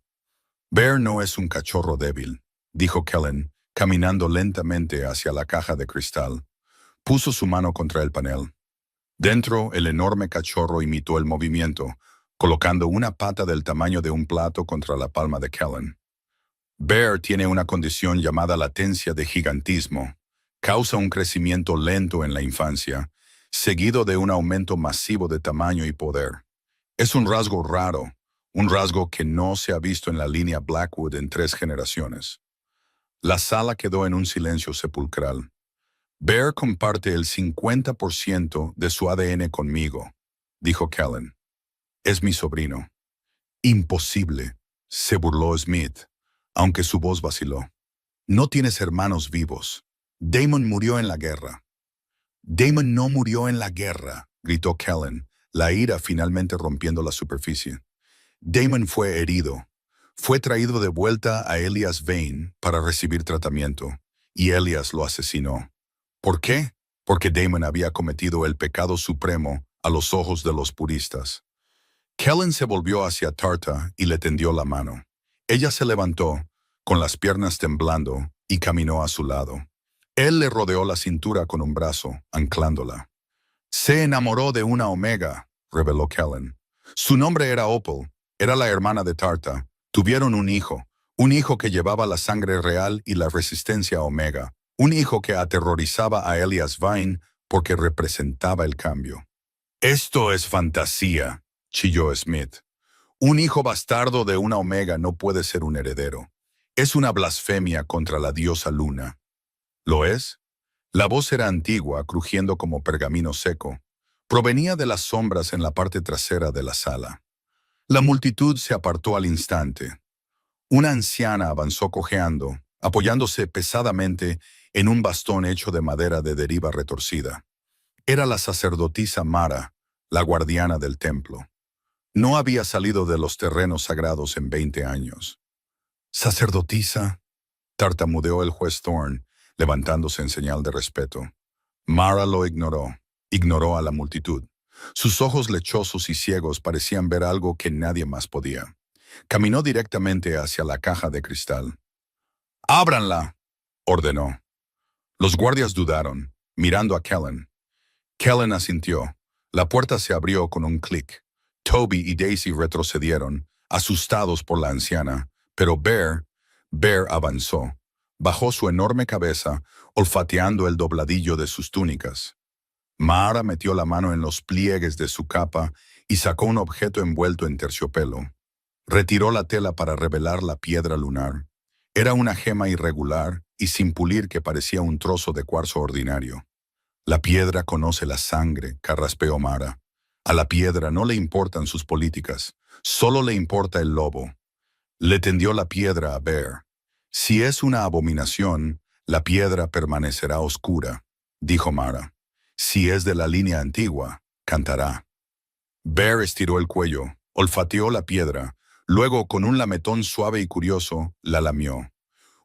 «Bear no es un cachorro débil», dijo Kellen, caminando lentamente hacia la caja de cristal. Puso su mano contra el panel. Dentro, el enorme cachorro imitó el movimiento, colocando una pata del tamaño de un plato contra la palma de Kellen. «Bear tiene una condición llamada latencia de gigantismo. Causa un crecimiento lento en la infancia, seguido de un aumento masivo de tamaño y poder. Es un rasgo raro, un rasgo que no se ha visto en la línea Blackwood en 3 generaciones». La sala quedó en un silencio sepulcral. «Bear comparte el 50% de su ADN conmigo», dijo Kellen. «Es mi sobrino». «Imposible», se burló Smith, aunque su voz vaciló. «No tienes hermanos vivos. Damon murió en la guerra». «Damon no murió en la guerra», gritó Kellen, la ira finalmente rompiendo la superficie. «Damon fue herido. Fue traído de vuelta a Elias Vane para recibir tratamiento, y Elias lo asesinó. ¿Por qué? Porque Damon había cometido el pecado supremo a los ojos de los puristas». Kellen se volvió hacia Tarta y le tendió la mano. Ella se levantó, con las piernas temblando, y caminó a su lado. Él le rodeó la cintura con un brazo, anclándola. «Se enamoró de una Omega», reveló Kellen. «Su nombre era Opal, era la hermana de Tarta. Tuvieron un hijo que llevaba la sangre real y la resistencia Omega, un hijo que aterrorizaba a Elias Vane porque representaba el cambio». «Esto es fantasía», chilló Smith. «Un hijo bastardo de una Omega no puede ser un heredero. Es una blasfemia contra la diosa Luna». «¿Lo es?». La voz era antigua, crujiendo como pergamino seco. Provenía de las sombras en la parte trasera de la sala. La multitud se apartó al instante. Una anciana avanzó cojeando, apoyándose pesadamente en un bastón hecho de madera de deriva retorcida. Era la sacerdotisa Mara, la guardiana del templo. No había salido de los terrenos sagrados en 20 años. «¿Sacerdotisa?», tartamudeó el juez Thorne, levantándose en señal de respeto. Mara lo ignoró a la multitud. Sus ojos lechosos y ciegos parecían ver algo que nadie más podía. Caminó directamente hacia la caja de cristal. «¡Ábranla!», ordenó. Los guardias dudaron, mirando a Kellen. Kellen asintió. La puerta se abrió con un clic. Toby y Daisy retrocedieron, asustados por la anciana, pero Bear avanzó. Bajó su enorme cabeza, olfateando el dobladillo de sus túnicas. Mara metió la mano en los pliegues de su capa y sacó un objeto envuelto en terciopelo. Retiró la tela para revelar la piedra lunar. Era una gema irregular y sin pulir que parecía un trozo de cuarzo ordinario. La piedra conoce la sangre, carraspeó Mara. A la piedra no le importan sus políticas, solo le importa el lobo. Le tendió la piedra a Bear. Si es una abominación, la piedra permanecerá oscura, dijo Mara. Si es de la línea antigua, cantará. Bear estiró el cuello, olfateó la piedra, luego con un lametón suave y curioso, la lamió.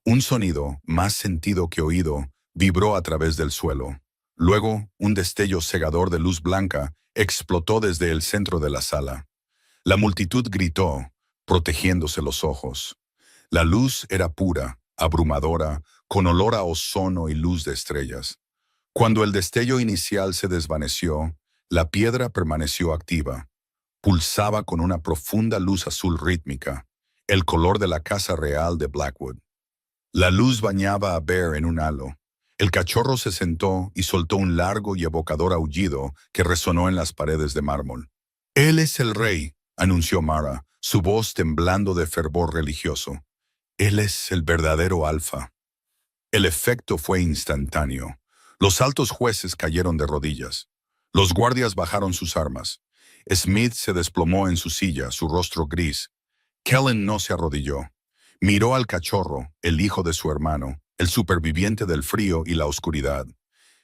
Un sonido, más sentido que oído, vibró a través del suelo. Luego, un destello cegador de luz blanca explotó desde el centro de la sala. La multitud gritó, protegiéndose los ojos. La luz era pura, abrumadora, con olor a ozono y luz de estrellas. Cuando el destello inicial se desvaneció, la piedra permaneció activa. Pulsaba con una profunda luz azul rítmica, el color de la casa real de Blackwood. La luz bañaba a Bear en un halo. El cachorro se sentó y soltó un largo y evocador aullido que resonó en las paredes de mármol. «Él es el rey», anunció Mara, su voz temblando de fervor religioso. «Él es el verdadero alfa». El efecto fue instantáneo. Los altos jueces cayeron de rodillas. Los guardias bajaron sus armas. Smith se desplomó en su silla, su rostro gris. Kellen no se arrodilló. Miró al cachorro, el hijo de su hermano, el superviviente del frío y la oscuridad.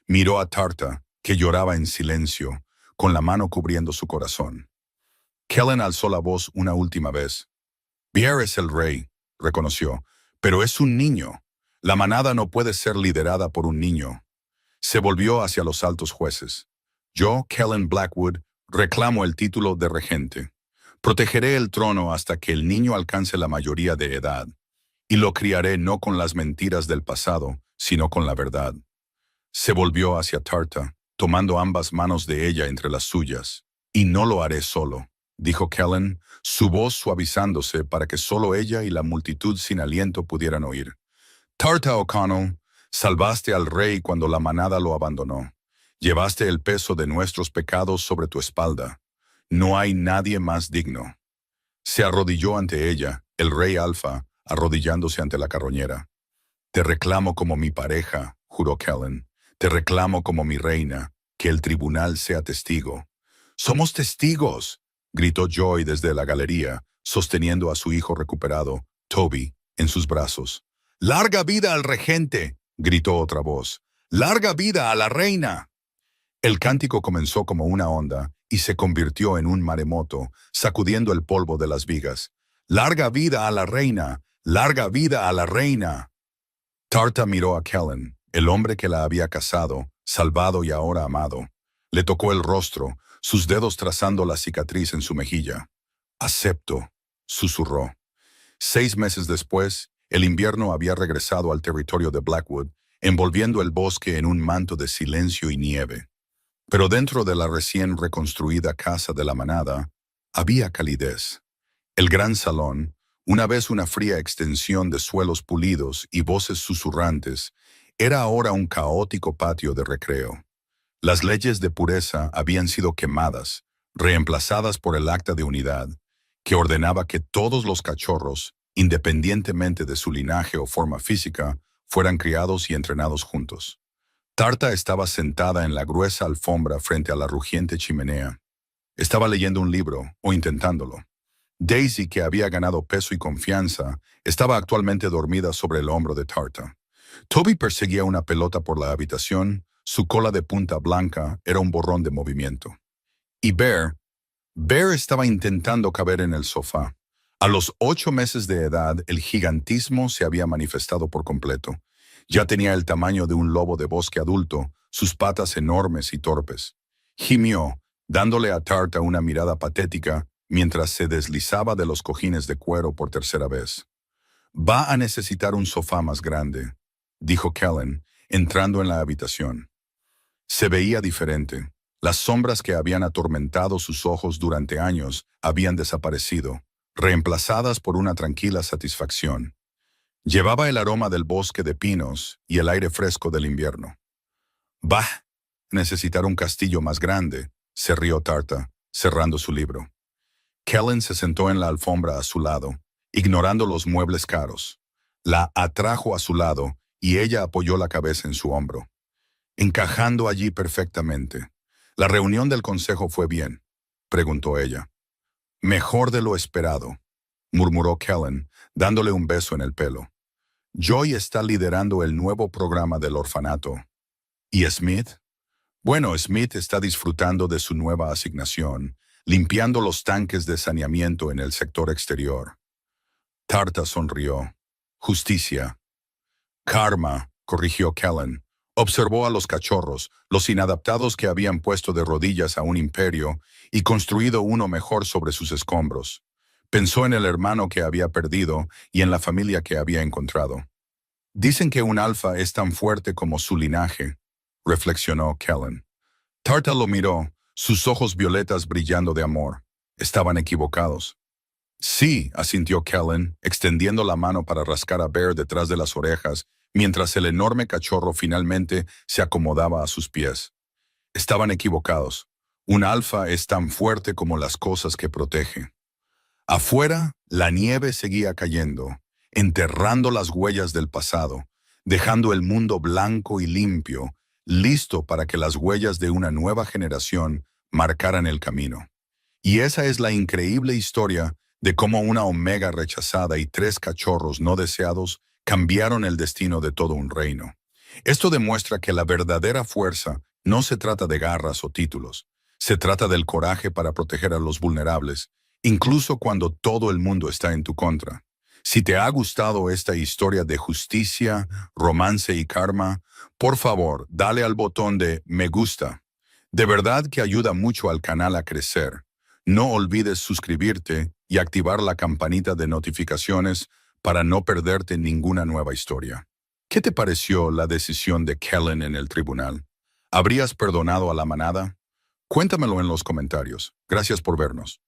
Miró a Tarta, que lloraba en silencio, con la mano cubriendo su corazón. Kellen alzó la voz una última vez. «Bear es el rey», reconoció, «pero es un niño. La manada no puede ser liderada por un niño». Se volvió hacia los altos jueces. «Yo, Kellen Blackwood, reclamo el título de regente. Protegeré el trono hasta que el niño alcance la mayoría de edad, y lo criaré no con las mentiras del pasado, sino con la verdad». Se volvió hacia Tarta, tomando ambas manos de ella entre las suyas. «Y no lo haré solo», dijo Kellen, su voz suavizándose para que solo ella y la multitud sin aliento pudieran oír. «Tarta O'Connell, salvaste al rey cuando la manada lo abandonó. Llevaste el peso de nuestros pecados sobre tu espalda. No hay nadie más digno». Se arrodilló ante ella, el rey Alfa, arrodillándose ante la carroñera. «Te reclamo como mi pareja», juró Kellen. «Te reclamo como mi reina, que el tribunal sea testigo». «¡Somos testigos!», gritó Joy desde la galería, sosteniendo a su hijo recuperado, Toby, en sus brazos. «¡Larga vida al regente!», gritó otra voz. «¡Larga vida a la reina!». El cántico comenzó como una onda y se convirtió en un maremoto, sacudiendo el polvo de las vigas. «¡Larga vida a la reina! ¡Larga vida a la reina!». Tarta miró a Kellen, el hombre que la había casado, salvado y ahora amado. Le tocó el rostro, sus dedos trazando la cicatriz en su mejilla. «Acepto», susurró. 6 meses después, el invierno había regresado al territorio de Blackwood, envolviendo el bosque en un manto de silencio y nieve. Pero dentro de la recién reconstruida casa de la manada, había calidez. El gran salón, una vez una fría extensión de suelos pulidos y voces susurrantes, era ahora un caótico patio de recreo. Las leyes de pureza habían sido quemadas, reemplazadas por el Acta de Unidad, que ordenaba que todos los cachorros, independientemente de su linaje o forma física, fueran criados y entrenados juntos. Tarta estaba sentada en la gruesa alfombra frente a la rugiente chimenea. Estaba leyendo un libro, o intentándolo. Daisy, que había ganado peso y confianza, estaba actualmente dormida sobre el hombro de Tarta. Toby perseguía una pelota por la habitación, su cola de punta blanca era un borrón de movimiento. Y Bear estaba intentando caber en el sofá. A los 8 meses de edad, el gigantismo se había manifestado por completo. Ya tenía el tamaño de un lobo de bosque adulto, sus patas enormes y torpes. Gimió, dándole a Tarta una mirada patética, mientras se deslizaba de los cojines de cuero por tercera vez. «Va a necesitar un sofá más grande», dijo Kellen, entrando en la habitación. Se veía diferente. Las sombras que habían atormentado sus ojos durante años habían desaparecido, reemplazadas por una tranquila satisfacción. Llevaba el aroma del bosque de pinos y el aire fresco del invierno. «Va a necesitar un castillo más grande», se rió Tarta, cerrando su libro. Kellen se sentó en la alfombra a su lado, ignorando los muebles caros. La atrajo a su lado y ella apoyó la cabeza en su hombro. encajando allí perfectamente. ¿La reunión del consejo fue bien?, preguntó ella. Mejor de lo esperado, murmuró Kellen, dándole un beso en el pelo. Joy está liderando el nuevo programa del orfanato. ¿Y Smith? Bueno, Smith está disfrutando de su nueva asignación, limpiando los tanques de saneamiento en el sector exterior. Tarta sonrió. Justicia. Karma, corrigió Kellen. Observó a los cachorros, los inadaptados que habían puesto de rodillas a un imperio y construido uno mejor sobre sus escombros. Pensó en el hermano que había perdido y en la familia que había encontrado. Dicen que un alfa es tan fuerte como su linaje, reflexionó Kellen. Tarta lo miró, sus ojos violetas brillando de amor. Estaban equivocados. Sí, asintió Kellen, extendiendo la mano para rascar a Bear detrás de las orejas, mientras el enorme cachorro finalmente se acomodaba a sus pies. Estaban equivocados. Un alfa es tan fuerte como las cosas que protege. Afuera, la nieve seguía cayendo, enterrando las huellas del pasado, dejando el mundo blanco y limpio, listo para que las huellas de una nueva generación marcaran el camino. Y esa es la increíble historia de cómo una omega rechazada y 3 cachorros no deseados cambiaron el destino de todo un reino. Esto demuestra que la verdadera fuerza no se trata de garras o títulos, se trata del coraje para proteger a los vulnerables, incluso cuando todo el mundo está en tu contra. Si te ha gustado esta historia de justicia, romance y karma, por favor, dale al botón de me gusta. De verdad que ayuda mucho al canal a crecer. No olvides suscribirte y activar la campanita de notificaciones para no perderte ninguna nueva historia. ¿Qué te pareció la decisión de Kellen en el tribunal? ¿Habrías perdonado a la manada? Cuéntamelo en los comentarios. Gracias por vernos.